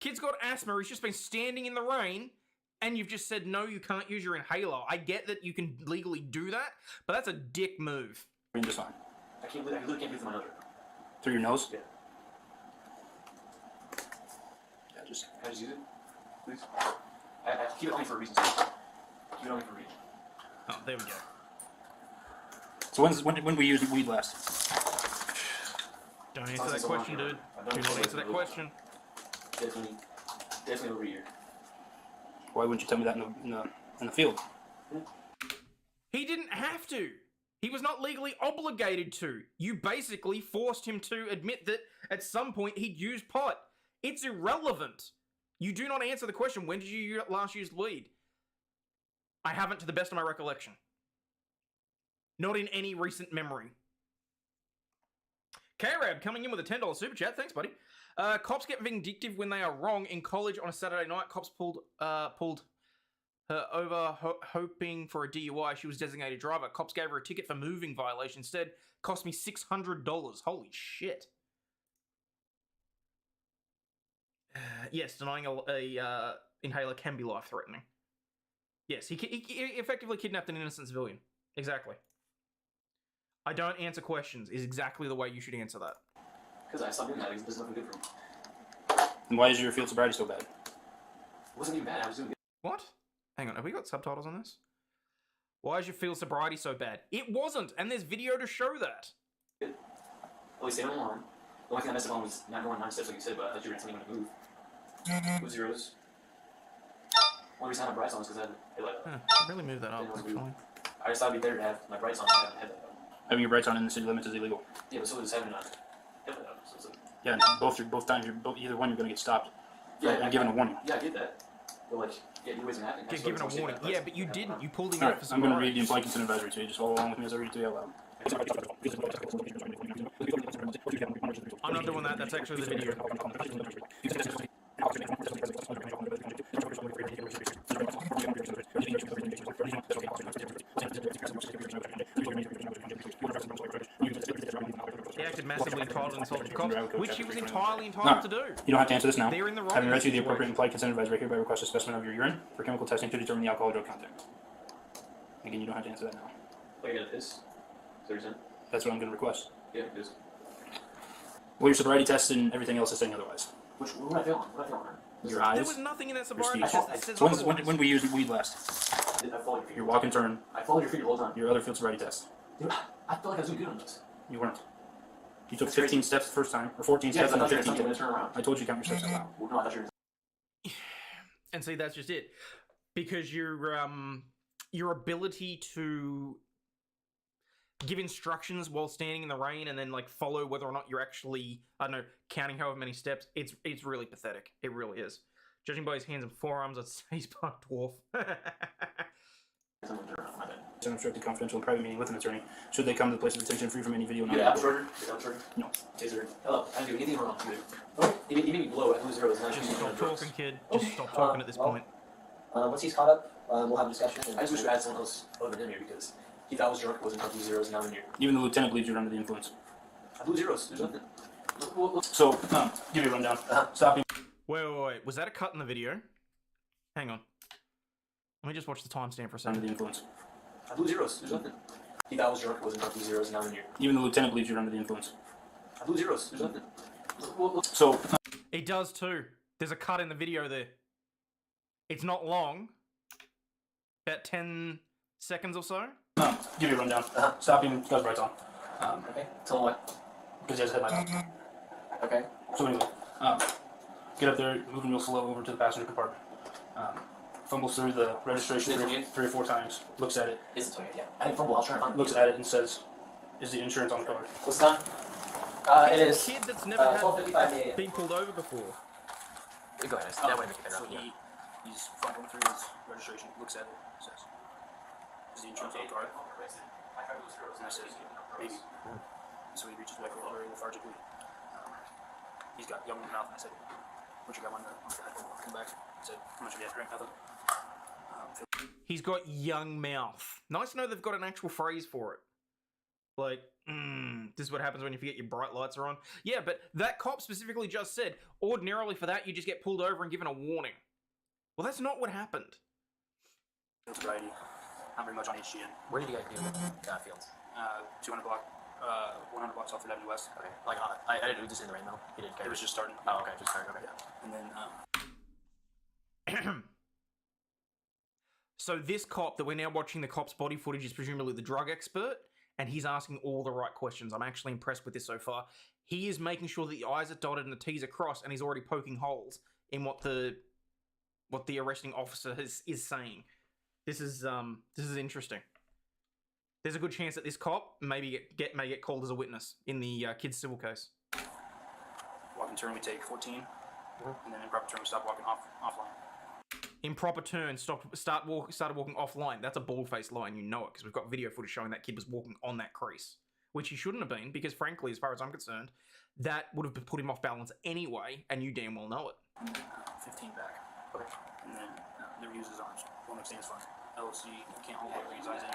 Kid's got asthma. He's just been standing in the rain, and you've just said, no, you can't use your inhaler. I get that you can legally do that, but that's a dick move. You're just fine. I literally can't breathe through my nose. Through your nose? Yeah. Yeah, just... Can I just use it? Please? I keep it on me for a reason, sir. Keep it on me for a reason. Oh, there we go. So when we used weed last? Don't answer that question, dude. Do not answer that question. Definitely over a year. Why wouldn't you tell me that in the field? He didn't have to. He was not legally obligated to. You basically forced him to admit that at some point he'd used pot. It's irrelevant. You do not answer the question, when did you last use weed? I haven't, to the best of my recollection. Not in any recent memory. K-Rab coming in with a $10 super chat. Thanks, buddy. Cops get vindictive when they are wrong. In college on a Saturday night, cops pulled her over hoping for a DUI. She was designated driver. Cops gave her a ticket for moving violation. Instead, cost me $600. Holy shit. Yes, denying a inhaler can be life-threatening. Yes, he effectively kidnapped an innocent civilian. Exactly. I don't answer questions is exactly the way you should answer that. Because I stopped doing that because there's nothing good for me. And why is your field sobriety so bad? It wasn't even bad, I was doing good. What? Hang on, have we got subtitles on this? Why is your field sobriety so bad? It wasn't, and there's video to show that. Good. At least stayed on alarm. The only thing I messed up on was not going 9 steps like you said, but I thought you were going to tell me when to move. With zeros. One reason I had my brights on is because I had headlight on. Really move that up, actually. I just thought it'd be better to have my brights on than have a headlight on. Having your brights on in the city limits is illegal. Yeah, but so is having a headlight on. So it's like, Yeah, both times, either one, you're going to get stopped. yeah, and given a warning. Yeah, I get that. But like, yeah, you wasn't happening. Given a warning. Yeah, but you didn't. You pulled him All out right, for I'm going to sobriety. read the implied consent advisory to you. Just follow along with me as I read it to you out loud. I'm not doing that. That's actually the video. He acted massively entitled and insulted cops, which he was entirely entitled to do. You don't have to answer this now. They're in the right Having read through the situation. appropriate implied consent advisory, hereby request a specimen of your urine for chemical testing to determine the alcohol or drug content. Again, you don't have to answer that now. Like, I got this. Is that what you're saying? That's what I'm going to request. Yeah, it is. Well, your sobriety test and everything else is saying otherwise. What did I fail on? What did I fail on? Your There eyes. was nothing in that Your sobriety speech. test that says So otherwise. when we used weed last? I followed your feet. Your walk and turn. I followed your feet the whole time. Your other field sobriety test. Dude, I felt like I was doing good on this. You weren't. You took 15 steps the first time, or 14 steps, I and thought then you were 15. going to turn around. I told you to count your steps out loud. Well, no, I thought you were. And see, that's just it. Because your ability to give instructions while standing in the rain and then like follow whether or not you're actually, I don't know, counting however many steps, it's really pathetic. It really is. Judging by his hands and forearms, I'd say he's part dwarf. It's an unrestricted, confidential, and private meeting with an attorney. Should they come to the place of detention free from any video? You got Absorber? No. Taser. Hello. I didn't do anything wrong. Oh, you made me blow at lose zeros. Just stop talking, kid. Just stop talking at this point. Once he's caught up, we'll have a discussion. I just wish we had someone else other than him here because he thought I was drunk, wasn't going to lose zeros, and now I'm in here. Even the lieutenant believes you're under the influence. I blew zeros. There's nothing. So, give you a rundown. Stop him. Wait. Was that a cut in the video? Hang on. Let me just watch the timestamp for a Under second. the influence. I blew zeros. There's nothing. He thought I was drunk, wasn't going to lose zeros, and now I'm in here. Even the lieutenant believes you're under the influence. I blew zeros. There's nothing. So, It does too. There's a cut in the video there. It's not long. About 10 seconds or so. give you a rundown. Stop him. Got his brights on. Okay. Tell him what? Because he has his headlights on. Okay. So anyway, get up there, moving real slow over to the passenger compartment. Fumbles through the registration three or four times. Looks at it. Is it okay? Yeah. I didn't fumble. I was trying to find it. Looks at it and says, "Is the insurance on the card?" What's the time? It He's is. a kid that's never had 12:55 a.m. been pulled over before. Go ahead. That way make it better. So he's fumbling through his registration. Looks at it. Says, "Is the insurance on the card?" And I says, "Maybe." So he reaches back over very lethargically. He's got gum in his mouth, and I said, "What you got on the come back?" I said, "How much have you had to drink?" Nothing. He's got young mouth. Nice to know they've got an actual phrase for it. Like, this is what happens when you forget your bright lights are on. Yeah, but that cop specifically just said, ordinarily for that, you just get pulled over and given a warning. Well, that's not what happened. Sobriety. Not very much on HGN. Where did you guys do Fields? 200 block, 100 blocks off 3rd Avenue West. Okay. Like, I didn't do this in the rain though. He didn't care. It was just starting. Oh, okay. Just starting. Okay. Yeah. And then, So this cop that we're now watching, the cop's body footage, is presumably the drug expert, and he's asking all the right questions. I'm actually impressed with this so far. He is making sure that the I's are dotted and the T's are crossed, and he's already poking holes in what the arresting officer is saying. This is interesting. There's a good chance that this cop may get called as a witness in the kid's civil case. walk and turn, we take 14. And then in proper turn, we stop walking offline. Improper turn, started walking offline. That's a bald-faced lie, and you know it, because we've got video footage showing that kid was walking on that crease. Which he shouldn't have been, because frankly, as far as I'm concerned, that would have put him off balance anyway, and you damn well know it. 15 back. Okay. And then never use his arms. Won't extend his front. LOC, can't hold it, his eyes in.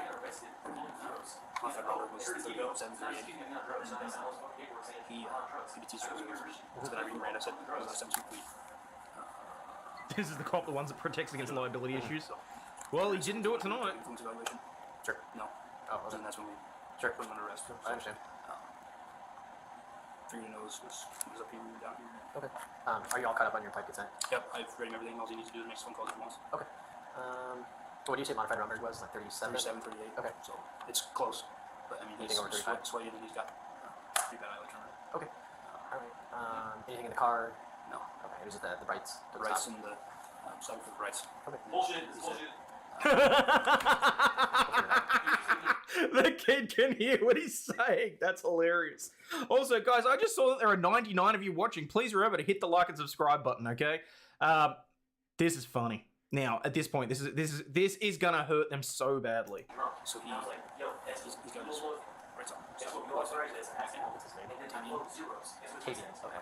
My federal was 738. He BT's for his that I read, I said, I was 7 feet. This is the cop, the ones that protects against liability issues. Well, he didn't do it tonight. Influence evaluation? Sure. No. Oh, And that's when we Sure. put him under arrest. I understand. Through your nose was up here and down here. Okay. Are you all caught up on your pipe consent? Yep, I've read him everything. All he needs to do is make phone calls if he wants. Okay. What do you say modified Romberg was? Like 37? 37, 38. Okay. So it's close. But I mean, he's Anything over 35? sweaty and he's got pretty bad eye on it. Okay. Alright. Anything in the car? No. Okay. Was it the brights? The rights and the side for the rights. Okay. Bullshit. This is bullshit. The kid can hear what he's saying. That's hilarious. Also, guys, I just saw that there are 99 of you watching. Please remember to hit the like and subscribe button, okay? This is funny. Now, at this point, this is gonna hurt them so badly. So he's got his rights on. Casey. Okay.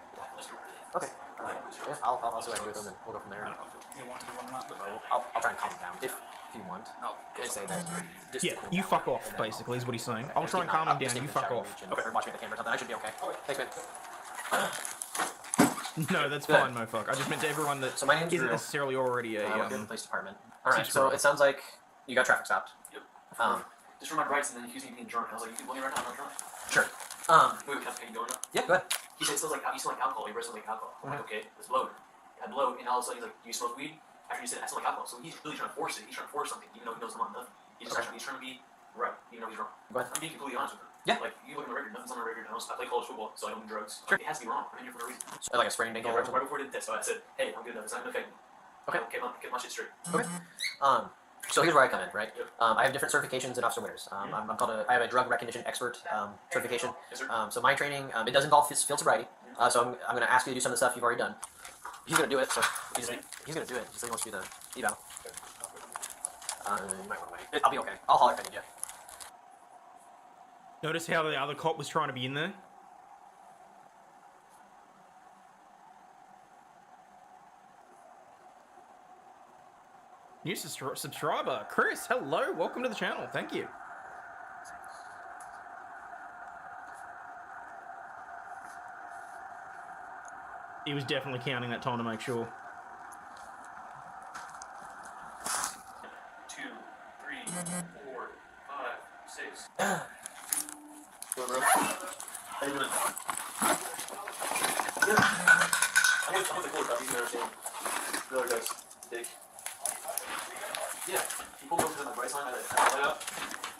Okay. Alright. Yeah, I'll see what I can do with them and we'll go from there. I don't know if you want to do one or not, but I'll try and calm him down if you want. I'll Just say that. Just Yeah, to cool you down. fuck off, And then basically, is what he's saying. I'll I'll try and calm him down, you fuck off. Or watch me at the camera or something. I should be okay. Thanks, man. No, that's Good. fine, mofuck. I just meant to everyone that So my name's isn't Drew. necessarily already a... I work in the police department. Alright, so subscribe. it sounds like you got traffic stopped. Yep. Just for my rights and then accusing me of being drunk. I was like, you want me right now? I'm not drunk. Sure. Wait, can I go now? Yeah, go ahead. He said, it smells like alcohol. Your breath smells like alcohol. I'm like, okay, it's bloat. I bloat, and all of a sudden he's like, do you smoke weed? After you said I smell like alcohol. So he's really trying to force it. He's trying to force something, even though he knows I'm not nothing. He's trying to be right, even though he's wrong. Go ahead. I'm being completely honest with him. Yeah. Like, you look at my record, nothing's on my record. I play college football, so I don't do drugs. Sure. It has to be wrong. I'm in here for no reason. So, like a spraying bank Right before I did the test, so I said, hey, I'm good enough. It's not going to affect me. Okay. Get my shit straight. Okay. So here's where I come in, right? Yep. I have different certifications in Officer Winners. I have a drug recognition expert certification. Yes, sir. So my training, it does involve field sobriety. So I'm going to ask you to do some of the stuff you've already done. He's going to do it, so he's going to do it. He said he wants to do the eval. You might want to wait. I'll be okay. I'll holler if I need you. Notice how the other cop was trying to be in there? New subscriber, Chris, hello, welcome to the channel, thank you. He was definitely counting that time to make sure. 2, 3, 4, 5, 6. What, bro? How you doing? Yeah. I'm with the cool stuff. You can understand. The other guy's dick. Yeah. He pulled over to my right side. I let out.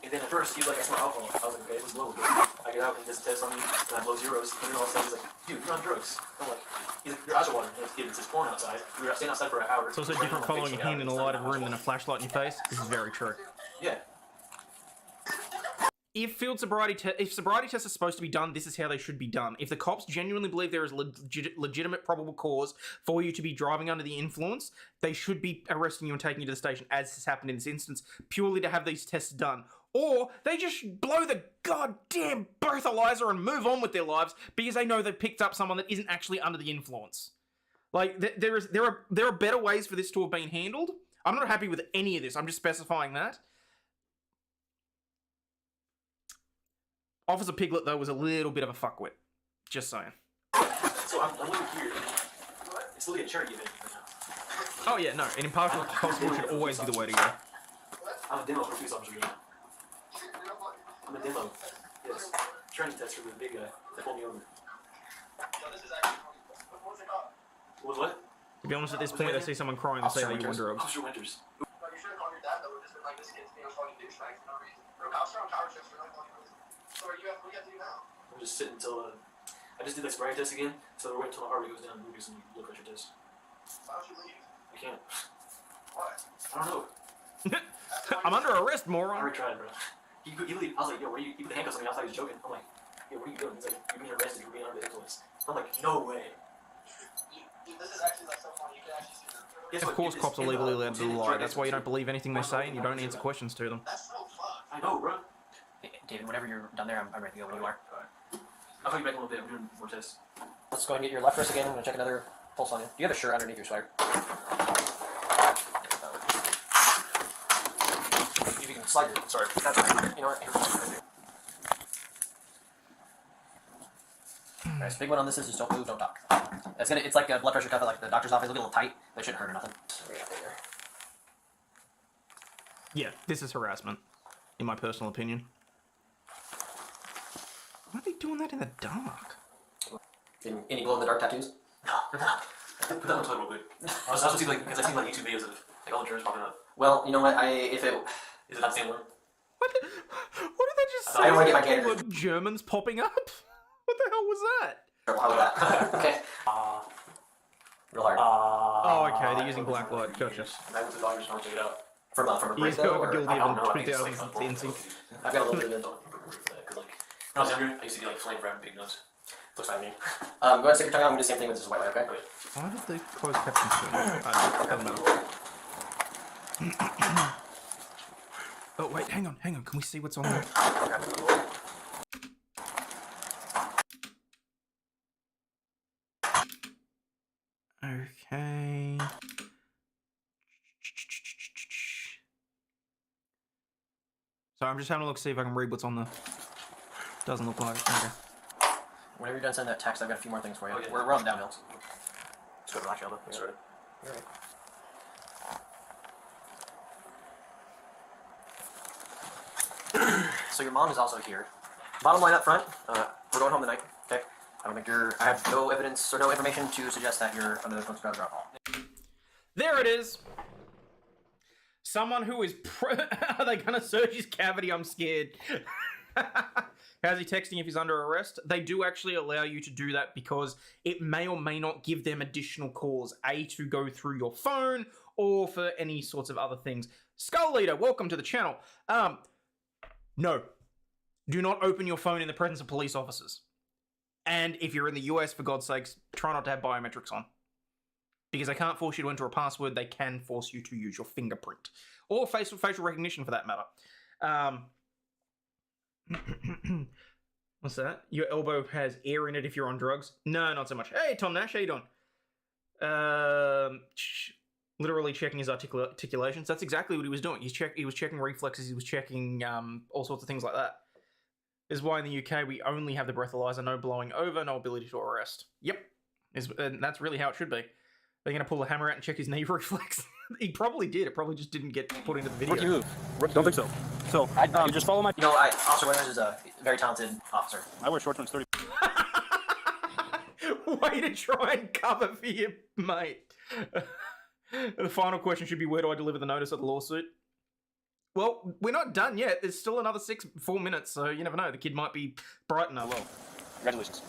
And then at first, he was like, I smell alcohol. I was like, okay, it was low. I get out and he does a test on me. And I blow zeros. And then all of a sudden, he's like, dude, you're on drugs. I'm like, he's like, your eyes are watering. It's his porn outside. We were staying outside for an hour. It's also different following a hand in a lighted room than a flashlight in your face. This is very true. Yeah. If if sobriety tests are supposed to be done, this is how they should be done. If the cops genuinely believe there is legitimate probable cause for you to be driving under the influence, they should be arresting you and taking you to the station, as has happened in this instance, purely to have these tests done. Or they just blow the goddamn breathalyzer and move on with their lives because they know they've picked up someone that isn't actually under the influence. Like, there are better ways for this to have been handled. I'm not happy with any of this. I'm just specifying that. Officer Piglet, though, was a little bit of a fuckwit. Just saying. So I'm over here. It's literally a charity event right now. Oh, yeah, no. An impartial constable should always be the way to go. I'm a demo for police officer right now. I'm a demo. Yes. Training test for the big guy that pulled me over. What was what? To be honest, at this point, they see someone crying and say, "Are you on drugs?" Officer Winters. You should have called your dad, though. Just been like, this kid's being a fucking douchebag for no reason. Bro, Officer on power shifts for like 20 minutes. So what do you have to do now? I'm just sitting until I just did that sobriety test again, so we're waiting until my heart rate goes down and we'll do some blood pressure tests. Why don't you leave? I can't. Why? I don't know. I'm under arrest, I moron. already tried, bro. He leave. I was like, yo, where you put the handcuffs on me? I thought he was joking. I'm like, yo, what are you doing? He's like, you're being arrested. You're being under the influence. I'm like, no way. This is actually like so funny. You can actually see this. Of course, cops are legally allowed to lie. That's why you don't believe anything they say and you don't answer questions to them. That's so fucked. I know, bro. Hey, David, whenever you're done there, I'm ready to go when you are. I'll call you back in a little bit. I'm doing more tests. Let's go ahead and get your left wrist again. I'm going to check another pulse on you. Do you have a shirt underneath your sweater? If you can slide your... Sorry. That's right. You know what? Alright, so big one on this is just don't move, don't talk. It's like a blood pressure cuff at like the doctor's office. It'll get a little tight, but it shouldn't hurt or nothing. Yeah, this is harassment, in my personal opinion. Why are they doing that in the dark? Any glow-in-the-dark tattoos? No. Put that on Twitter real quick. I was also like, because I seen like YouTube videos of like all the germs popping up. Well, you know what? Is it not the same one? What did they just say? I don't wanna get my All gator. the Germans popping up? What the hell was that? How was that? Okay. Real hard. Oh, okay, they're using black light. Gotcha. I went to the doctor just want to check it out. From a You break guys though, got or... guilty I don't know. of I think it's like 2000 NSYNC. I've got a little bit of it. Because like when I was younger, I used to get like flame for having big nose. Looks fine to me. Go ahead and stick your tongue out and do the same thing with this white light, okay? Why did they close captions soon? Doesn't matter. Oh, wait, hang on. Can we see what's on there? Okay. So I'm just having a look, see if I can read what's on there. Doesn't look like it. Okay. Whenever you're done sending that text, I've got a few more things for you. Oh, yeah. We're on the downhill. Let's go to Rock Shelter. That's right. So your mom is also here. Bottom line up front, we're going home tonight, okay? I don't think you're. I have no evidence or no information to suggest that you're under the influence of drugs or alcohol. There it is. Someone who is are they gonna search his cavity? I'm scared. How's he texting if he's under arrest? They do actually allow you to do that because it may or may not give them additional cause, to go through your phone or for any sorts of other things. Skull Leader, welcome to the channel. No. Do not open your phone in the presence of police officers. And if you're in the US, for God's sakes, try not to have biometrics on. Because they can't force you to enter a password, they can force you to use your fingerprint. Or facial recognition, for that matter. What's that? Your elbow has air in it if you're on drugs? No, not so much. Hey, Tom Nash, how you doing? Literally checking his articulations. That's exactly what he was doing. He was checking reflexes. He was checking all sorts of things like that. This is why in the UK we only have the breathalyzer, no blowing over, no ability to arrest. Yep. And that's really how it should be. They're going to pull the hammer out and check his knee reflex. He probably did. It probably just didn't get put into the video. Rookie move. Don't think so. So, just follow my... You know, Officer Winters is a very talented officer. I wear short ones 30... Way to try and cover for you, mate. The final question should be, where do I deliver the notice of the lawsuit? Well, we're not done yet. There's still another 4 minutes, so you never know. The kid might be bright and well. Congratulations.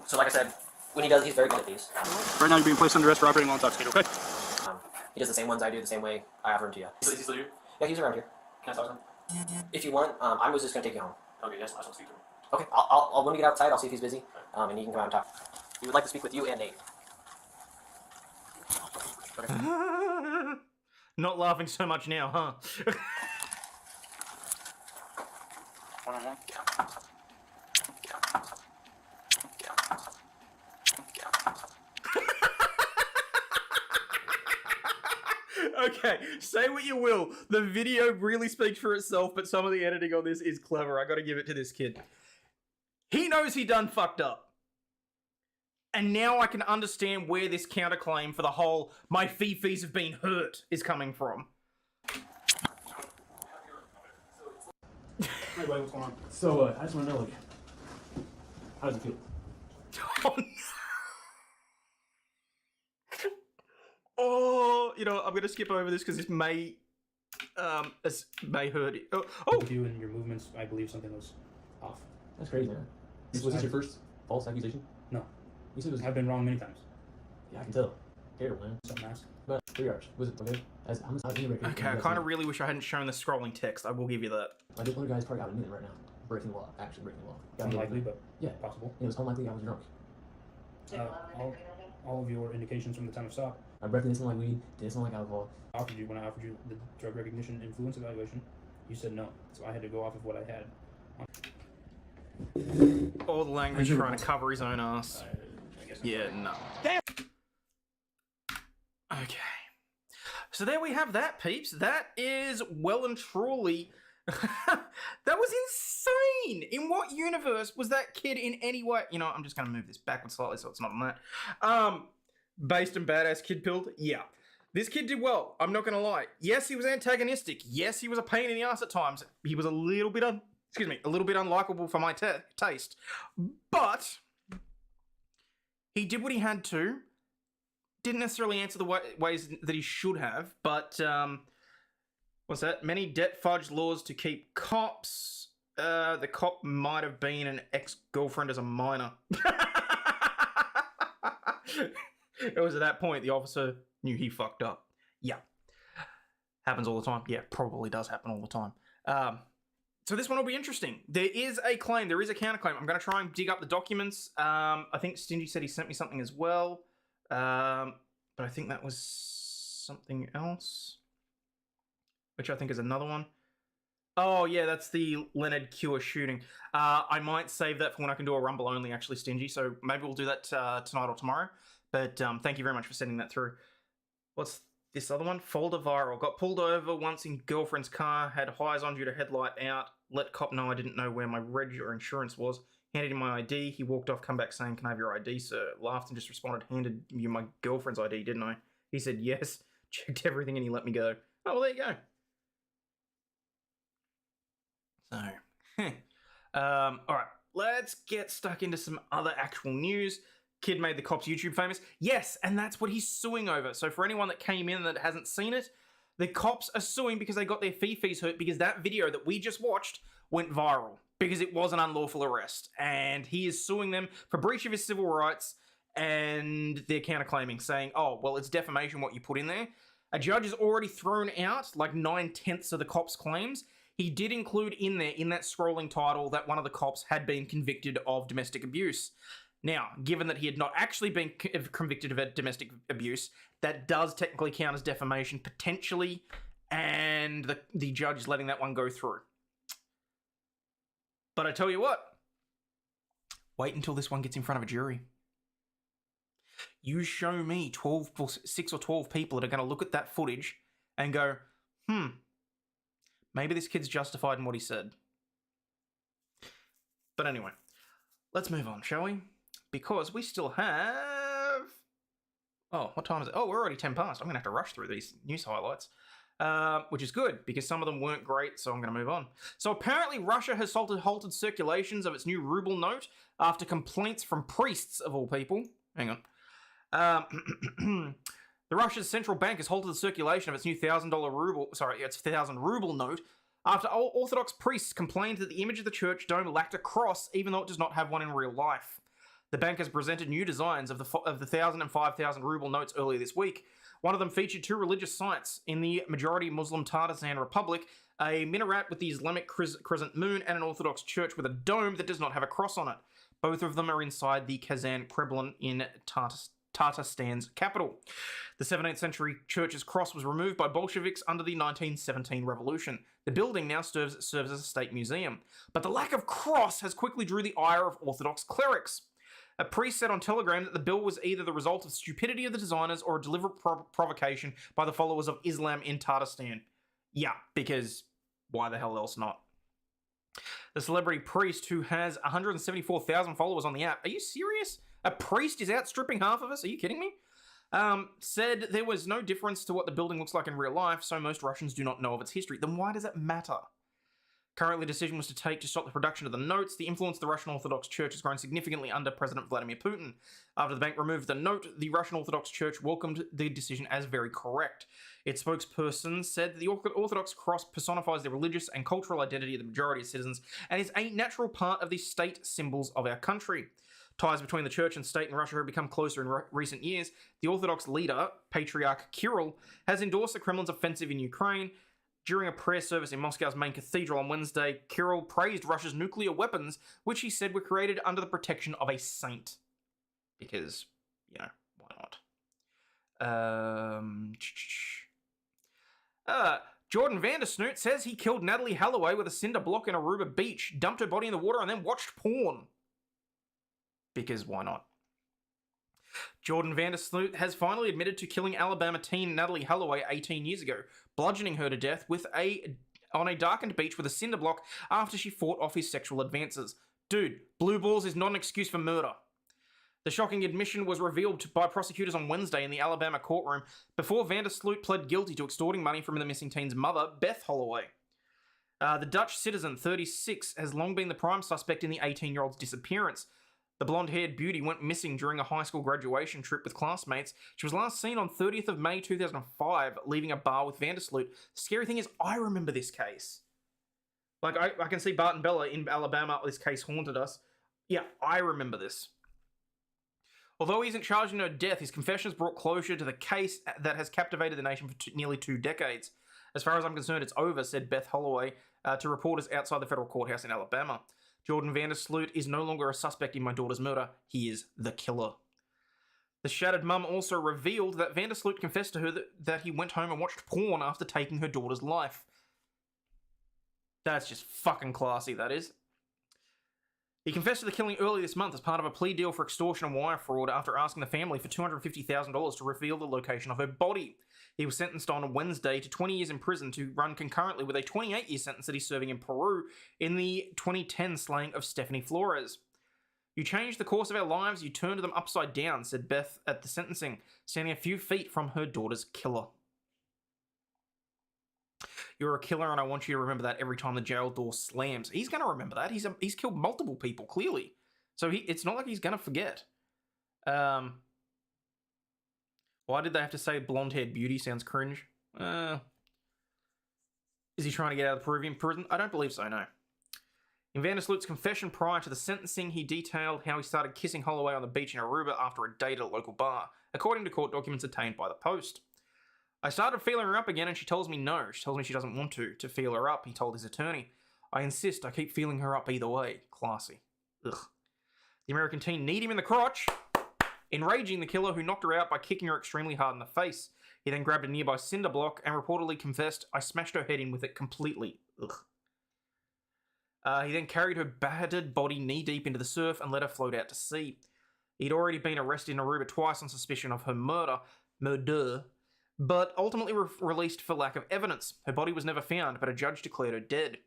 So like I said, when he does, he's very good at these. Right now you're being placed under arrest for operating while intoxicated, okay? He does the same ones I do, the same way I offer them to you. Is he still here? Yeah, he's around here. Can I talk to him? If you want, I was just going to take you home. Okay, yes, I just want to speak to him. Okay, I'll when we get outside, I'll see if he's busy, and he can come out and talk. We would like to speak with you and Nate. Okay. Not laughing so much now, huh? One-on-one? Okay, say what you will. The video really speaks for itself, but some of the editing on this is clever. I gotta give it to this kid. He knows he done fucked up. And now I can understand where this counterclaim for the whole my fees have been hurt is coming from. Hey, buddy, what's going on? So, I just want to know, like, how does it feel? Oh, no. Oh, you know, I'm gonna skip over this because this may hurt it. Oh, With you and your movements, I believe something was off. That's crazy, man. Was this your first false accusation? No. You said it was... I've been wrong many times. Yeah, I can tell. Terrible, man. Something asked. But 3 hours. Was it okay? How much okay, I kind of really wish I hadn't shown the scrolling text. I will give you that. I did one guy's probably out of Newton right now. Breaking the law. Actually breaking the law. Unlikely, but yeah, possible. it was unlikely I was drunk. All of your indications from the time of stop. My breath didn't smell like weed, didn't smell like alcohol. When I offered you the drug recognition influence evaluation, you said no. So I had to go off of what I had. All the language trying to cover his own ass. Yeah, no. Damn. Okay. So there we have that, peeps. That is well and truly... that was insane! In what universe was that kid in any way... You know, I'm just going to move this backwards slightly so it's not on that. Based and badass kid pilled? Yeah. This kid did well. I'm not going to lie. Yes, he was antagonistic. Yes, he was a pain in the ass at times. He was a little bit unlikable for my taste. But he did what he had to. Didn't necessarily answer the ways that he should have. But, what's that? Many debt fudge laws to keep cops. The cop might have been an ex-girlfriend as a minor. It was at that point the officer knew he fucked up. Yeah. Happens all the time. Yeah, probably does happen all the time. So this one will be interesting. There is a claim. There is a counterclaim. I'm going to try and dig up the documents. I think Stingy said he sent me something as well. But I think that was something else. Which I think is another one. Oh, yeah, that's the Leonard Cure shooting. I might save that for when I can do a Rumble only, actually, Stingy. So maybe we'll do that tonight or tomorrow. But thank you very much for sending that through. What's this other one? Folder viral. Got pulled over once in girlfriend's car. Had highs on due to headlight out. Let cop know I didn't know where my reg or insurance was. Handed him my ID. He walked off, come back saying, "Can I have your ID, sir?" Laughed and just responded, "Handed you my girlfriend's ID, didn't I?" He said, "Yes." Checked everything and he let me go. Oh, well, there you go. So, alright. let's get stuck into some other actual news. Kid made the cops YouTube famous. Yes, and that's what he's suing over. So for anyone that came in that hasn't seen it, the cops are suing because they got their fees hurt because that video that we just watched went viral because it was an unlawful arrest. And he is suing them for breach of his civil rights, and they're counterclaiming, saying, oh, well, it's defamation what you put in there. A judge has already thrown out like 9/10 of the cops' claims. He did include in there, in that scrolling title, that one of the cops had been convicted of domestic abuse. Now, given that he had not actually been convicted of domestic abuse, that does technically count as defamation, potentially, and the judge is letting that one go through. But I tell you what, wait until this one gets in front of a jury. You show me 6 or 12 people that are going to look at that footage and go, maybe this kid's justified in what he said. But anyway, let's move on, shall we? Because we still have... Oh, what time is it? Oh, we're already 10 past. I'm going to have to rush through these news highlights. Which is good, because some of them weren't great, so I'm going to move on. So apparently Russia has halted circulations of its new ruble note after complaints from priests, of all people. Hang on. The Russia's central bank has halted the circulation of its new its 1,000 ruble note after Orthodox priests complained that the image of the church dome lacked a cross, even though it does not have one in real life. The bank has presented new designs of the 1,000 and 5,000 ruble notes earlier this week. One of them featured 2 religious sites in the majority Muslim Tatarstan Republic, a minaret with the Islamic crescent moon, and an Orthodox church with a dome that does not have a cross on it. Both of them are inside the Kazan Kremlin in Tatarstan's capital. The 17th century church's cross was removed by Bolsheviks under the 1917 revolution. The building now serves as a state museum. But the lack of cross has quickly drew the ire of Orthodox clerics. A priest said on Telegram that the bill was either the result of stupidity of the designers or a deliberate provocation by the followers of Islam in Tatarstan. Yeah, because why the hell else not? The celebrity priest, who has 174,000 followers on the app, are you serious? A priest is outstripping half of us? Are you kidding me? Said there was no difference to what the building looks like in real life, so most Russians do not know of its history. Then why does it matter? Currently, the decision was to stop the production of the notes. The influence of the Russian Orthodox Church has grown significantly under President Vladimir Putin. After the bank removed the note, the Russian Orthodox Church welcomed the decision as very correct. Its spokesperson said that the Orthodox cross personifies the religious and cultural identity of the majority of citizens and is a natural part of the state symbols of our country. Ties between the church and state in Russia have become closer in recent years. The Orthodox leader, Patriarch Kirill, has endorsed the Kremlin's offensive in Ukraine. During a prayer service in Moscow's main cathedral on Wednesday, Kirill praised Russia's nuclear weapons, which he said were created under the protection of a saint. Because, why not? Jordan Vandersnoot says he killed Natalie Holloway with a cinder block in Aruba Beach, dumped her body in the water, and then watched porn. Because why not? Jordan Vandersloot has finally admitted to killing Alabama teen Natalie Holloway 18 years ago, bludgeoning her to death on a darkened beach with a cinder block after she fought off his sexual advances. Dude, blue balls is not an excuse for murder. The shocking admission was revealed by prosecutors on Wednesday in the Alabama courtroom before Vandersloot pled guilty to extorting money from the missing teen's mother, Beth Holloway. The Dutch citizen, 36, has long been the prime suspect in the 18-year-old's disappearance. The blonde-haired beauty went missing during a high school graduation trip with classmates. She was last seen on 30th of May 2005, leaving a bar with Vandersloot. The scary thing is, I remember this case. Like, I can see Bart and Bella in Alabama, this case haunted us. Yeah, I remember this. Although he isn't charged in her death, his confession has brought closure to the case that has captivated the nation for nearly 2 decades. As far as I'm concerned, it's over, said Beth Holloway to reporters outside the federal courthouse in Alabama. Jordan Vandersloot is no longer a suspect in my daughter's murder. He is the killer. The shattered mum also revealed that Vandersloot confessed to her that he went home and watched porn after taking her daughter's life. That's just fucking classy, that is. He confessed to the killing early this month as part of a plea deal for extortion and wire fraud after asking the family for $250,000 to reveal the location of her body. He was sentenced on Wednesday to 20 years in prison to run concurrently with a 28-year sentence that he's serving in Peru in the 2010 slaying of Stephanie Flores. You changed the course of our lives, you turned them upside down, said Beth at the sentencing, standing a few feet from her daughter's killer. You're a killer, and I want you to remember that every time the jail door slams. He's going to remember that. He's killed multiple people, clearly. So it's not like he's going to forget. Why did they have to say blonde-haired beauty? Sounds cringe. Is he trying to get out of the Peruvian prison? I don't believe so, no. In Vandersloot's confession prior to the sentencing, he detailed how he started kissing Holloway on the beach in Aruba after a date at a local bar, according to court documents obtained by the Post. I started feeling her up again and she tells me no. She tells me she doesn't want to feel her up, he told his attorney. I insist, I keep feeling her up either way. Classy. Ugh. The American teen kneed him in the crotch, enraging the killer who knocked her out by kicking her extremely hard in the face. He then grabbed a nearby cinder block and reportedly confessed, I smashed her head in with it completely. Ugh. He then carried her battered body knee-deep into the surf and let her float out to sea. He'd already been arrested in Aruba twice on suspicion of her murder, but ultimately released for lack of evidence. Her body was never found, but a judge declared her dead.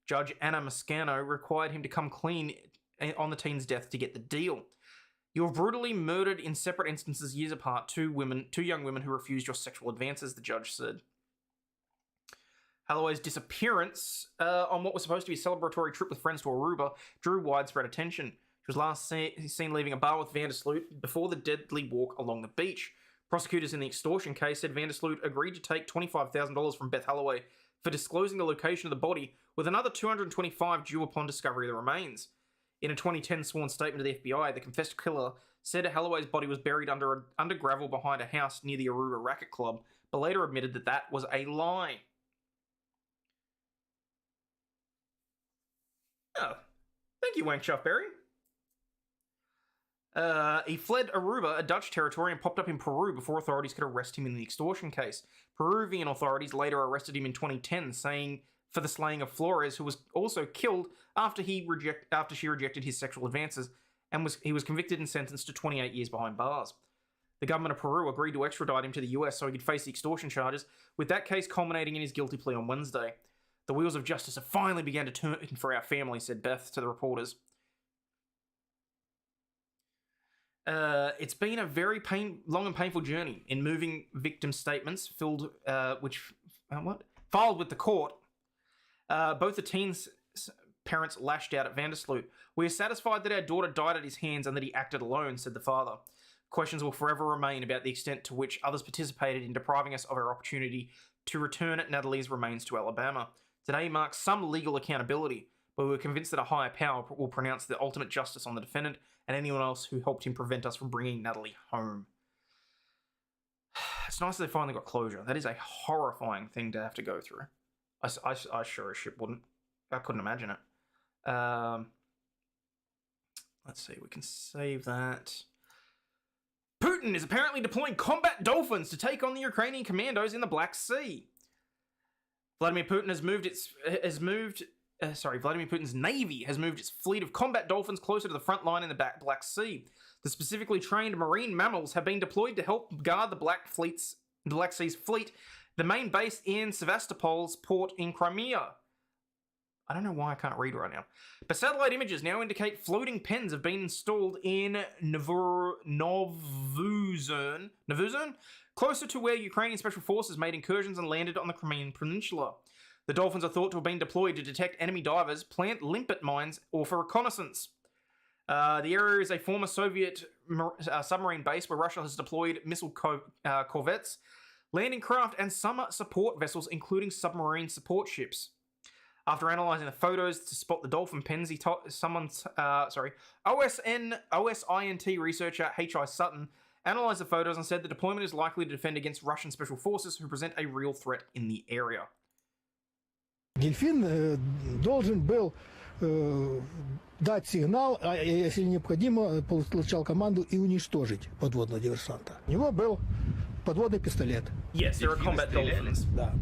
Judge Anna Mascano required him to come clean on the teen's death to get the deal. You were brutally murdered in separate instances years apart, two young women who refused your sexual advances, the judge said. Holloway's disappearance on what was supposed to be a celebratory trip with friends to Aruba drew widespread attention. She was last seen leaving a bar with Vandersloot before the deadly walk along the beach. Prosecutors in the extortion case said Vandersloot agreed to take $25,000 from Beth Holloway for disclosing the location of the body, with another $225 due upon discovery of the remains. In a 2010 sworn statement to the FBI, the confessed killer said Holloway's body was buried under gravel behind a house near the Aruba Racket Club, but later admitted that was a lie. Oh, thank you, Wank Shuffberry. He fled Aruba, a Dutch territory, and popped up in Peru before authorities could arrest him in the extortion case. Peruvian authorities later arrested him in 2010, saying for the slaying of Flores, who was also killed after she rejected his sexual advances, and he was convicted and sentenced to 28 years behind bars. The government of Peru agreed to extradite him to the US so he could face the extortion charges, with that case culminating in his guilty plea on Wednesday. The wheels of justice have finally begun to turn for our family, said Beth to the reporters. It's been a very long and painful journey in moving victim statements filed with the court. Both the teen's parents lashed out at Vandersloot. We are satisfied that our daughter died at his hands and that he acted alone, said the father. Questions will forever remain about the extent to which others participated in depriving us of our opportunity to return Natalie's remains to Alabama. Today marks some legal accountability, but we were convinced that a higher power will pronounce the ultimate justice on the defendant and anyone else who helped him prevent us from bringing Natalie home. It's nice that they finally got closure. That is a horrifying thing to have to go through. I sure as shit wouldn't. I couldn't imagine it. Let's see, we can save that. Putin is apparently deploying combat dolphins to take on the Ukrainian commandos in the Black Sea. Vladimir Putin's navy has moved its fleet of combat dolphins closer to the front line in the Black Sea. The specifically trained marine mammals have been deployed to help guard the Black Sea's fleet, the main base in Sevastopol's port in Crimea. I don't know why I can't read right now. But satellite images now indicate floating pens have been installed in Novuzern, closer to where Ukrainian special forces made incursions and landed on the Crimean Peninsula. The dolphins are thought to have been deployed to detect enemy divers, plant limpet mines, or for reconnaissance. The area is a former Soviet submarine base where Russia has deployed missile corvettes, landing craft, and some support vessels, including submarine support ships. After analysing the photos to spot the dolphin pens, OSINT researcher H.I. Sutton analysed the photos and said the deployment is likely to defend against Russian special forces who present a real threat in the area. Дельфин должен был дать сигнал, а если необходимо, получал команду и уничтожить подводного диверсанта. У него был подводный пистолет. Yes, there are combat dolphins. Да.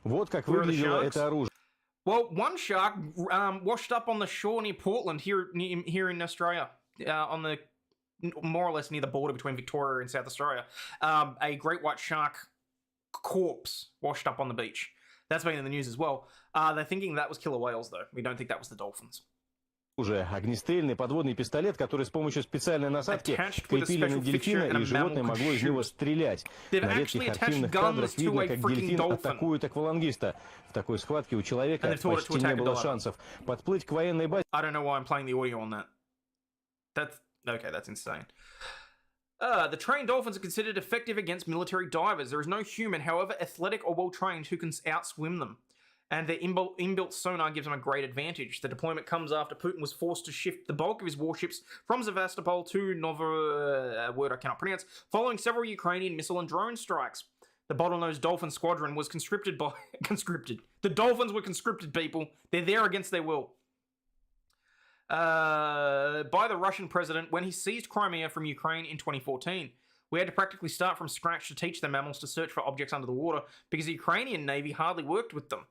Вот как выглядело это оружие. Well, one shark washed up on the shore near Portland, here in Australia, on the more or less near the border between Victoria and South Australia. A great white shark corpse washed up on the beach. That's been in the news as well. They're thinking that was killer whales, though. We don't think that was the dolphins. оружие. Огнестрельный подводный пистолет, который с помощью специальной насадки крепили на дельфина, и животное могло из него стрелять. На редких архивных кадрах видно, как дельфин атакует аквалангиста. В такой схватке у человека почти не было шансов подплыть к военной базе. I don't know why I'm playing the audio on that. That's insane. The trained dolphins are considered effective against military divers. There is no human, however athletic or well-trained, who can outswim them. And their inbuilt sonar gives them a great advantage. The deployment comes after Putin was forced to shift the bulk of his warships from Sevastopol to a word I cannot pronounce, following several Ukrainian missile and drone strikes. The bottlenose Dolphin Squadron was conscripted. The Dolphins were conscripted, people. They're there against their will. By the Russian president when he seized Crimea from Ukraine in 2014. We had to practically start from scratch to teach the mammals to search for objects under the water because the Ukrainian Navy hardly worked with them.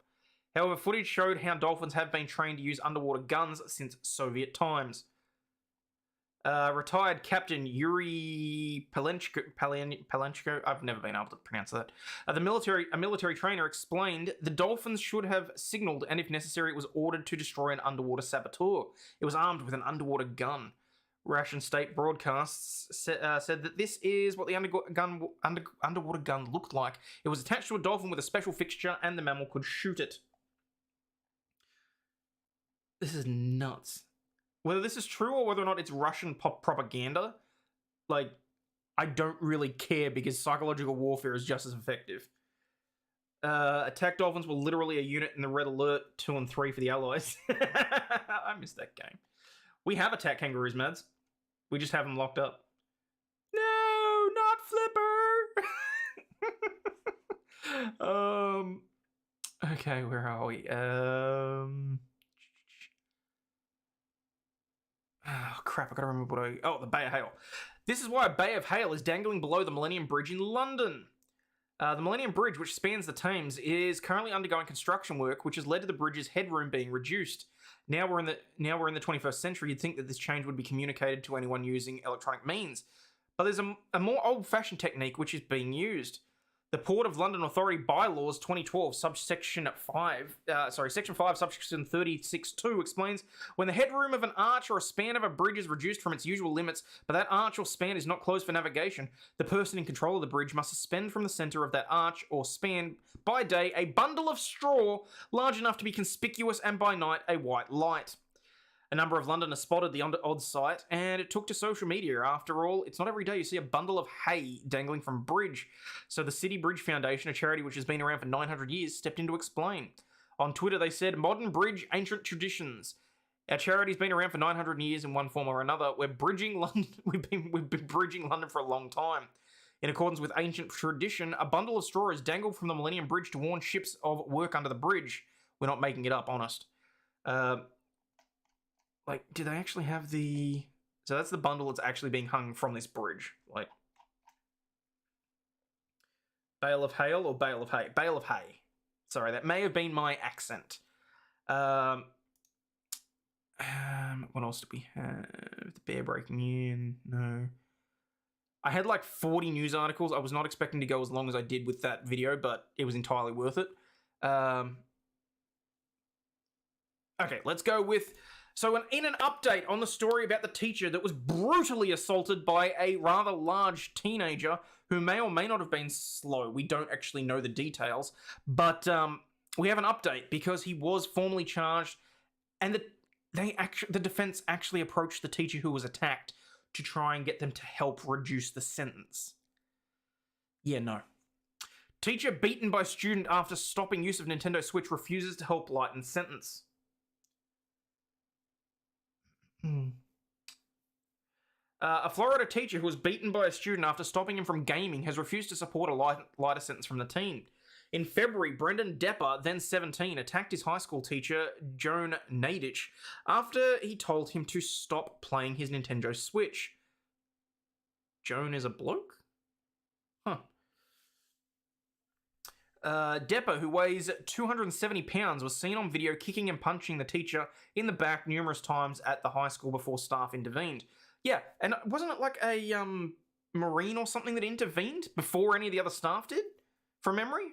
However, footage showed how dolphins have been trained to use underwater guns since Soviet times. Retired Captain Yuri Palenchko, I've never been able to pronounce that. A military trainer explained the dolphins should have signaled, and if necessary, it was ordered to destroy an underwater saboteur. It was armed with an underwater gun. Russian state broadcasts said that this is what the underwater gun looked like. It was attached to a dolphin with a special fixture, and the mammal could shoot it. This is nuts. Whether this is true or whether or not it's Russian propaganda, like, I don't really care because psychological warfare is just as effective. Attack dolphins were literally a unit in the Red Alert 2 and 3 for the Allies. I missed that game. We have attack kangaroos, Mads. We just have them locked up. No, not Flipper! Okay, where are we? Oh, crap, I gotta remember what Oh, the Bay of Hale. This is why a Bay of Hale is dangling below the Millennium Bridge in London. The Millennium Bridge, which spans the Thames, is currently undergoing construction work, which has led to the bridge's headroom being reduced. Now we're in the 21st century, you'd think that this change would be communicated to anyone using electronic means. But there's a more old-fashioned technique which is being used. The Port of London Authority Bylaws 2012, Section 5, subsection 36.2 explains, when the headroom of an arch or a span of a bridge is reduced from its usual limits, but that arch or span is not closed for navigation, the person in control of the bridge must suspend from the center of that arch or span by day a bundle of straw large enough to be conspicuous and by night a white light. A number of Londoners spotted the odd sight, and it took to social media. After all, it's not every day you see a bundle of hay dangling from a bridge. So the City Bridge Foundation, a charity which has been around for 900 years, stepped in to explain. On Twitter, they said, "Modern bridge, ancient traditions. Our charity's been around for 900 years in one form or another. We're bridging London. We've been bridging London for a long time. In accordance with ancient tradition, a bundle of straw is dangled from the Millennium Bridge to warn ships of work under the bridge." We're not making it up, honest. Like, do they actually have the... So that's the bundle that's actually being hung from this bridge. Like, bale of hail or bale of hay? Bale of hay. Sorry, that may have been my accent. What else do we have? The bear breaking in. No. I had like 40 news articles. I was not expecting to go as long as I did with that video, but it was entirely worth it. Okay, let's go with... So in an update on the story about the teacher that was brutally assaulted by a rather large teenager who may or may not have been slow. We don't actually know the details, but we have an update because he was formally charged, and the defense actually approached the teacher who was attacked to try and get them to help reduce the sentence. Yeah, no. Teacher beaten by student after stopping use of Nintendo Switch refuses to help lighten sentence. A Florida teacher who was beaten by a student after stopping him from gaming has refused to support a lighter sentence from the teen. In February, Brendan Depper, then 17, attacked his high school teacher, Joan Nadich, after he told him to stop playing his Nintendo Switch. Joan is a bloke? Huh. Depper, who weighs 270 pounds, was seen on video kicking and punching the teacher in the back numerous times at the high school before staff intervened. Yeah, and wasn't it like a Marine or something that intervened before any of the other staff did, from memory?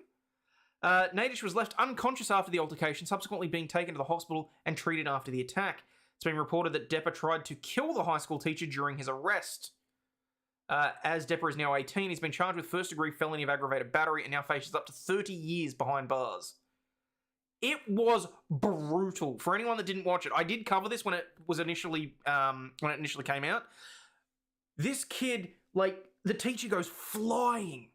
Nadish was left unconscious after the altercation, subsequently being taken to the hospital and treated after the attack. It's been reported that Depper tried to kill the high school teacher during his arrest. As Depper is now 18, he's been charged with first-degree felony of aggravated battery and now faces up to 30 years behind bars. It was brutal. For anyone that didn't watch it, I did cover this when it initially came out. This kid, like, the teacher goes flying.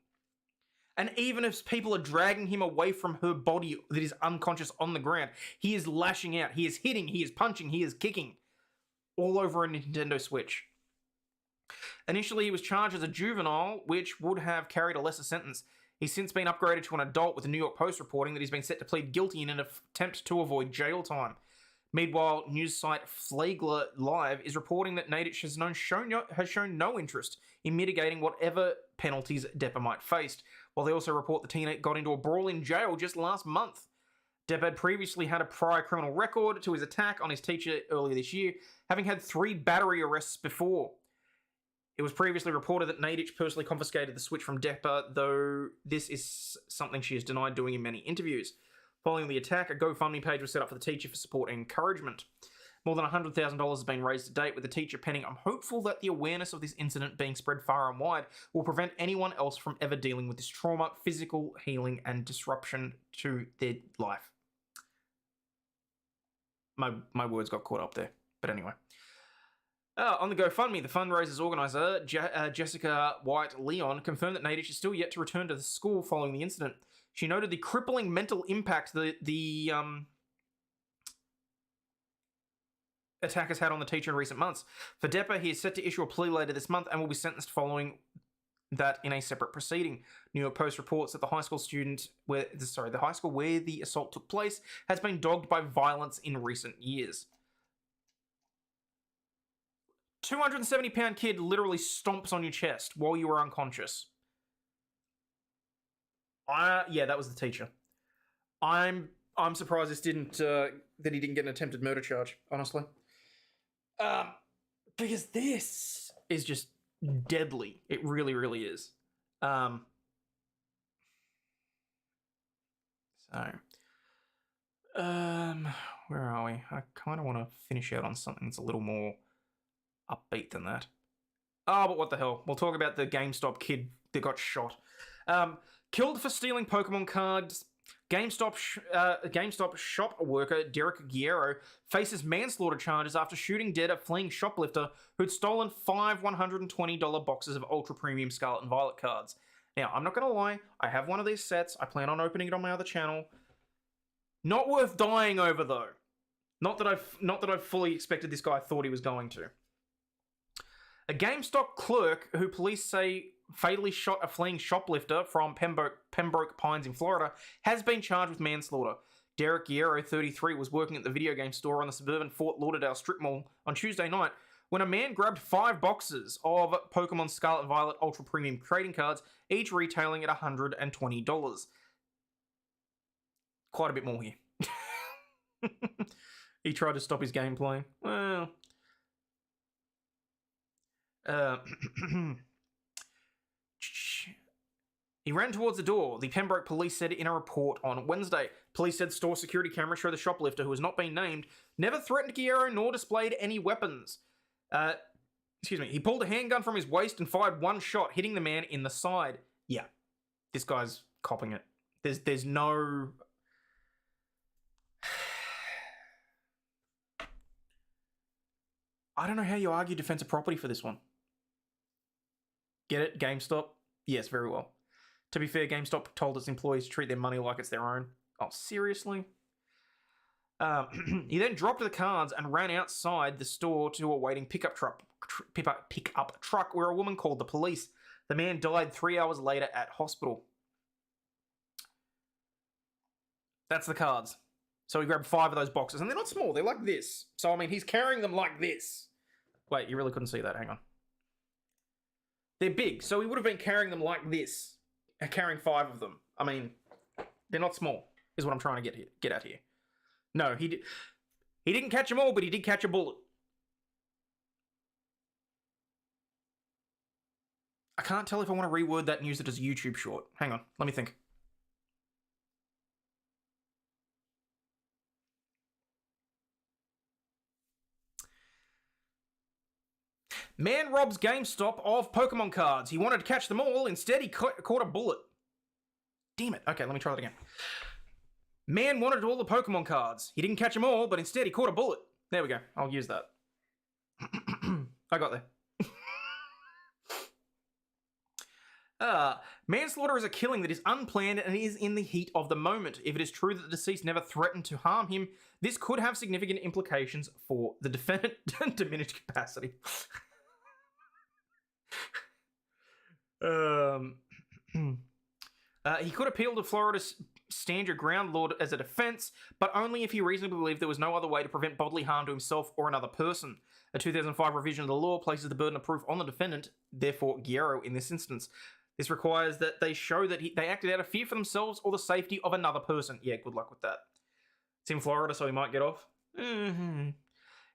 And even if people are dragging him away from her body that is unconscious on the ground, he is lashing out. He is hitting, he is punching, he is kicking. All over a Nintendo Switch. Initially, he was charged as a juvenile, which would have carried a lesser sentence. He's since been upgraded to an adult, with the New York Post reporting that he's been set to plead guilty in an attempt to avoid jail time. Meanwhile, news site Flagler Live is reporting that Nadich has shown no interest in mitigating whatever penalties Depper might face, while they also report the teenager got into a brawl in jail just last month. Depp had previously had a prior criminal record to his attack on his teacher earlier this year, having had 3 battery arrests before. It was previously reported that Nadich personally confiscated the Switch from Depper, though this is something she has denied doing in many interviews. Following the attack, a GoFundMe page was set up for the teacher for support and encouragement. More than $100,000 has been raised to date, with the teacher penning. I'm hopeful that the awareness of this incident being spread far and wide will prevent anyone else from ever dealing with this trauma, physical healing, and disruption to their life. My words got caught up there, but anyway. On the GoFundMe, the fundraiser's organizer, Jessica White-Leon, confirmed that Nadich is still yet to return to the school following the incident. She noted the crippling mental impact the attack has had on the teacher in recent months. For Depper, he is set to issue a plea later this month and will be sentenced following that in a separate proceeding. New York Post reports that the high school where the assault took place has been dogged by violence in recent years. 270-pound kid literally stomps on your chest while you were unconscious. Yeah, that was the teacher. I'm surprised that he didn't get an attempted murder charge, honestly. Because this is just deadly. It really, really is. Where are we? I kind of want to finish out on something that's a little more upbeat than that. Oh, but what the hell? We'll talk about the GameStop kid that got shot. Killed for stealing Pokemon cards. GameStop shop worker Derek Guerrero faces manslaughter charges after shooting dead a fleeing shoplifter who'd stolen 5 $120 boxes of ultra premium Scarlet and Violet cards. Now, I'm not going to lie, I have one of these sets. I plan on opening it on my other channel. Not worth dying over, though. Not that I've fully expected this guy thought he was going to. A GameStop clerk who police say fatally shot a fleeing shoplifter from Pembroke Pines in Florida has been charged with manslaughter. Derek Guerrero, 33, was working at the video game store on the suburban Fort Lauderdale strip mall on Tuesday night when a man grabbed 5 boxes of Pokemon Scarlet and Violet Ultra Premium trading cards, each retailing at $120. Quite a bit more here. He tried to stop his gameplay. Well... He ran towards the door, the Pembroke police said in a report on Wednesday. Police said store security cameras show the shoplifter, who has not been named, never threatened Guerrero nor displayed any weapons. He pulled a handgun from his waist and fired 1 shot, hitting the man in the side. Yeah, this guy's copping it. There's no... I don't know how you argue defensive property for this one. Get it? GameStop? Yes, very well. To be fair, GameStop told its employees to treat their money like it's their own. Oh, seriously? He then dropped the cards and ran outside the store to a waiting pickup truck where a woman called the police. The man died 3 hours later at hospital. That's the cards. So he grabbed 5 of those boxes, and they're not small, they're like this. So, I mean, he's carrying them like this. Wait, you really couldn't see that, hang on. They're big, so he would have been carrying them like this, carrying 5 of them. I mean, they're not small, is what I'm trying to get at here. No, he didn't catch them all, but he did catch a bullet. I can't tell if I want to reword that and use it as a YouTube short. Hang on, let me think. Man robs GameStop of Pokemon cards. He wanted to catch them all. Instead, he caught a bullet. Damn it. Okay, let me try that again. Man wanted all the Pokemon cards. He didn't catch them all, but instead he caught a bullet. There we go. I'll use that. I got there. Manslaughter is a killing that is unplanned and is in the heat of the moment. If it is true that the deceased never threatened to harm him, this could have significant implications for the defendant. Diminished capacity. He could appeal to Florida's stand your ground law as a defense, but only if he reasonably believed there was no other way to prevent bodily harm to himself or another person. A 2005 revision of the law places the burden of proof on the defendant, therefore Guerrero in this instance. This requires that they show that they acted out of fear for themselves or the safety of another person. Yeah, good luck with that. It's in Florida, so he might get off.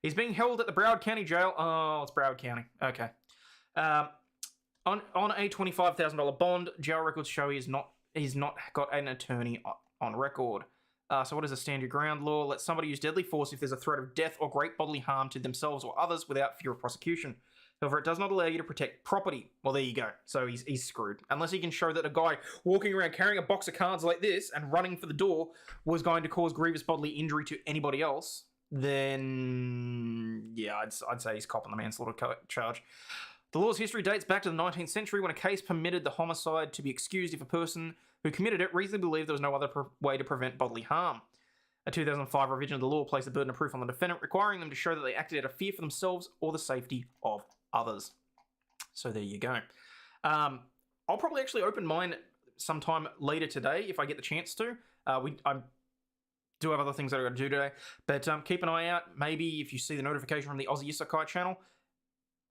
He's being held at the Broward County Jail. Oh, it's Broward County. Okay. On a $25,000 bond, jail records show he's not got an attorney on record. So what is a stand your ground law? Let somebody use deadly force if there's a threat of death or great bodily harm to themselves or others without fear of prosecution. However, it does not allow you to protect property. Well, there you go. So he's screwed. Unless he can show that a guy walking around carrying a box of cards like this and running for the door was going to cause grievous bodily injury to anybody else, then yeah, I'd say he's copping the manslaughter charge. The law's history dates back to the 19th century when a case permitted the homicide to be excused if a person who committed it reasonably believed there was no other way to prevent bodily harm. A 2005 revision of the law placed the burden of proof on the defendant, requiring them to show that they acted out of fear for themselves or the safety of others. So there you go. I'll probably actually open mine sometime later today if I get the chance to. I do have other things that I've got to do today, but keep an eye out. Maybe if you see the notification from the Aussie Isekai channel,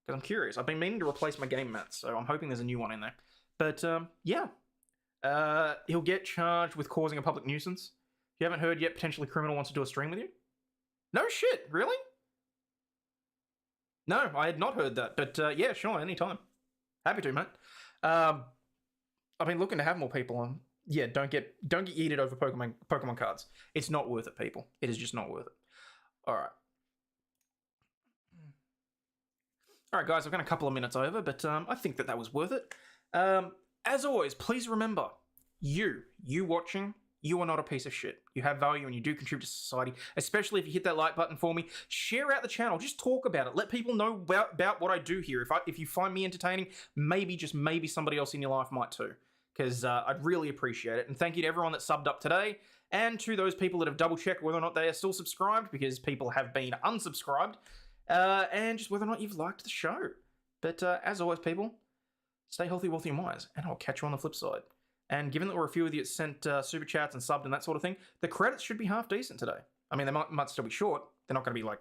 because I'm curious. I've been meaning to replace my game mats, so I'm hoping there's a new one in there. But yeah, he'll get charged with causing a public nuisance. If you haven't heard yet, potentially criminal wants to do a stream with you. No shit, really? No, I had not heard that, but yeah, sure, anytime. Happy to, mate. I've been looking to have more people on. Yeah, don't get yeeted over Pokemon cards. It's not worth it, people. It is just not worth it. All right. All right, guys, I've gone a couple of minutes over, but I think that was worth it. As always, please remember, you watching, you are not a piece of shit. You have value and you do contribute to society, especially if you hit that like button for me. Share out the channel. Just talk about it. Let people know about what I do here. If you find me entertaining, maybe, just maybe somebody else in your life might too, because I'd really appreciate it. And thank you to everyone that subbed up today, and to those people that have double-checked whether or not they are still subscribed, because people have been unsubscribed. And just whether or not you've liked the show. But as always, people, stay healthy, wealthy, and wise, and I'll catch you on the flip side. And given that we're a few of you that sent super chats and subbed and that sort of thing, the credits should be half decent today. I mean, they might still be short. They're not going to be like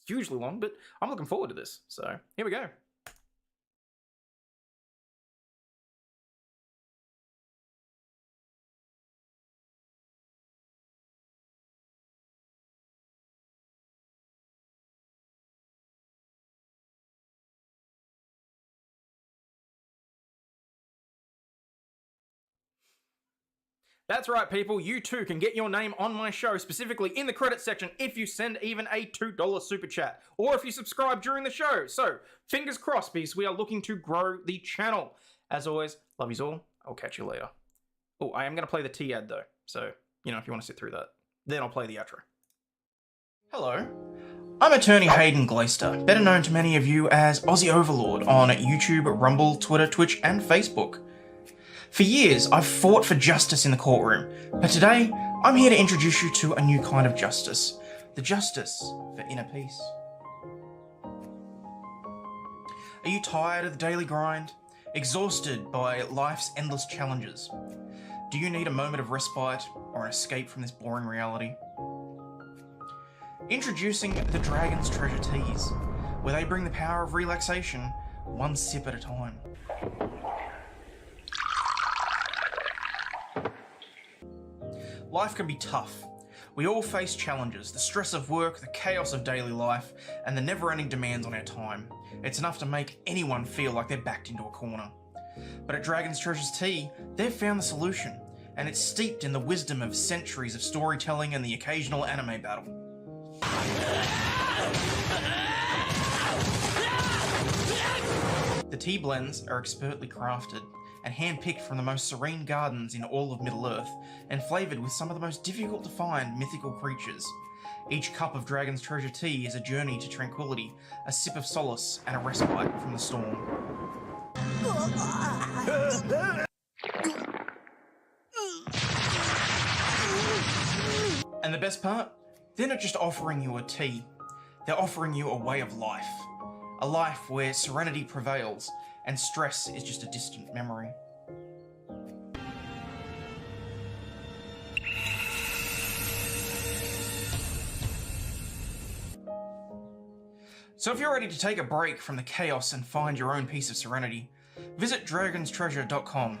hugely long, but I'm looking forward to this. So here we go. That's right, people. You too can get your name on my show, specifically in the credits section, if you send even a $2 super chat, or if you subscribe during the show. So, fingers crossed, because we are looking to grow the channel. As always, love yous all. I'll catch you later. Oh, I am going to play the T ad, though. So, you know, if you want to sit through that. Then I'll play the outro. Hello. I'm attorney Hayden Glaister, better known to many of you as Aussie Overlaw'd on YouTube, Rumble, Twitter, Twitch, and Facebook. For years, I've fought for justice in the courtroom, but today, I'm here to introduce you to a new kind of justice. The justice for inner peace. Are you tired of the daily grind? Exhausted by life's endless challenges? Do you need a moment of respite or an escape from this boring reality? Introducing the Dragon's Treasure Teas, where they bring the power of relaxation one sip at a time. Life can be tough. We all face challenges, the stress of work, the chaos of daily life, and the never-ending demands on our time. It's enough to make anyone feel like they're backed into a corner. But at Dragon's Treasure's Tea, they've found the solution, and it's steeped in the wisdom of centuries of storytelling and the occasional anime battle. The tea blends are expertly crafted and hand-picked from the most serene gardens in all of Middle-earth, and flavoured with some of the most difficult-to-find mythical creatures. Each cup of Dragon's Treasure tea is a journey to tranquility, a sip of solace, and a respite from the storm. And the best part? They're not just offering you a tea, they're offering you a way of life. A life where serenity prevails and stress is just a distant memory. So if you're ready to take a break from the chaos and find your own piece of serenity, visit dragonstreasure.com.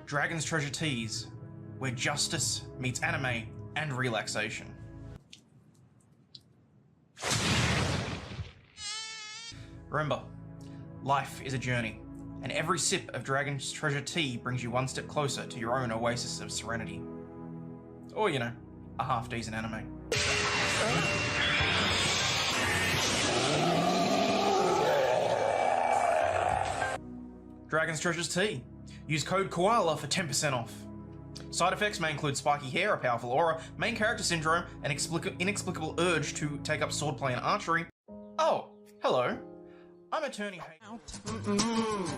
Dragon's Treasure Teas, where justice meets anime and relaxation. Remember, life is a journey, and every sip of Dragon's Treasure Tea brings you one step closer to your own oasis of serenity. Or, you know, a half-decent anime. Dragon's Treasure's Tea. Use code KOALA for 10% off. Side effects may include spiky hair, a powerful aura, main character syndrome, an inexplicable urge to take up swordplay and archery. Oh, hello. I'm Attorney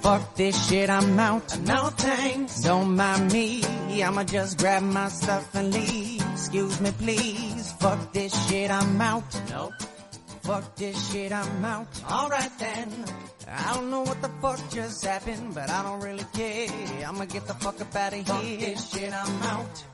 Fuck this shit, I'm out. No thanks. Don't mind me. I'ma just grab my stuff and leave. Excuse me, please. Fuck this shit, I'm out. Nope. Fuck this shit, I'm out. Alright then. I don't know what the fuck just happened, but I don't really care. I'ma get the fuck up out of here. Fuck this shit, I'm out.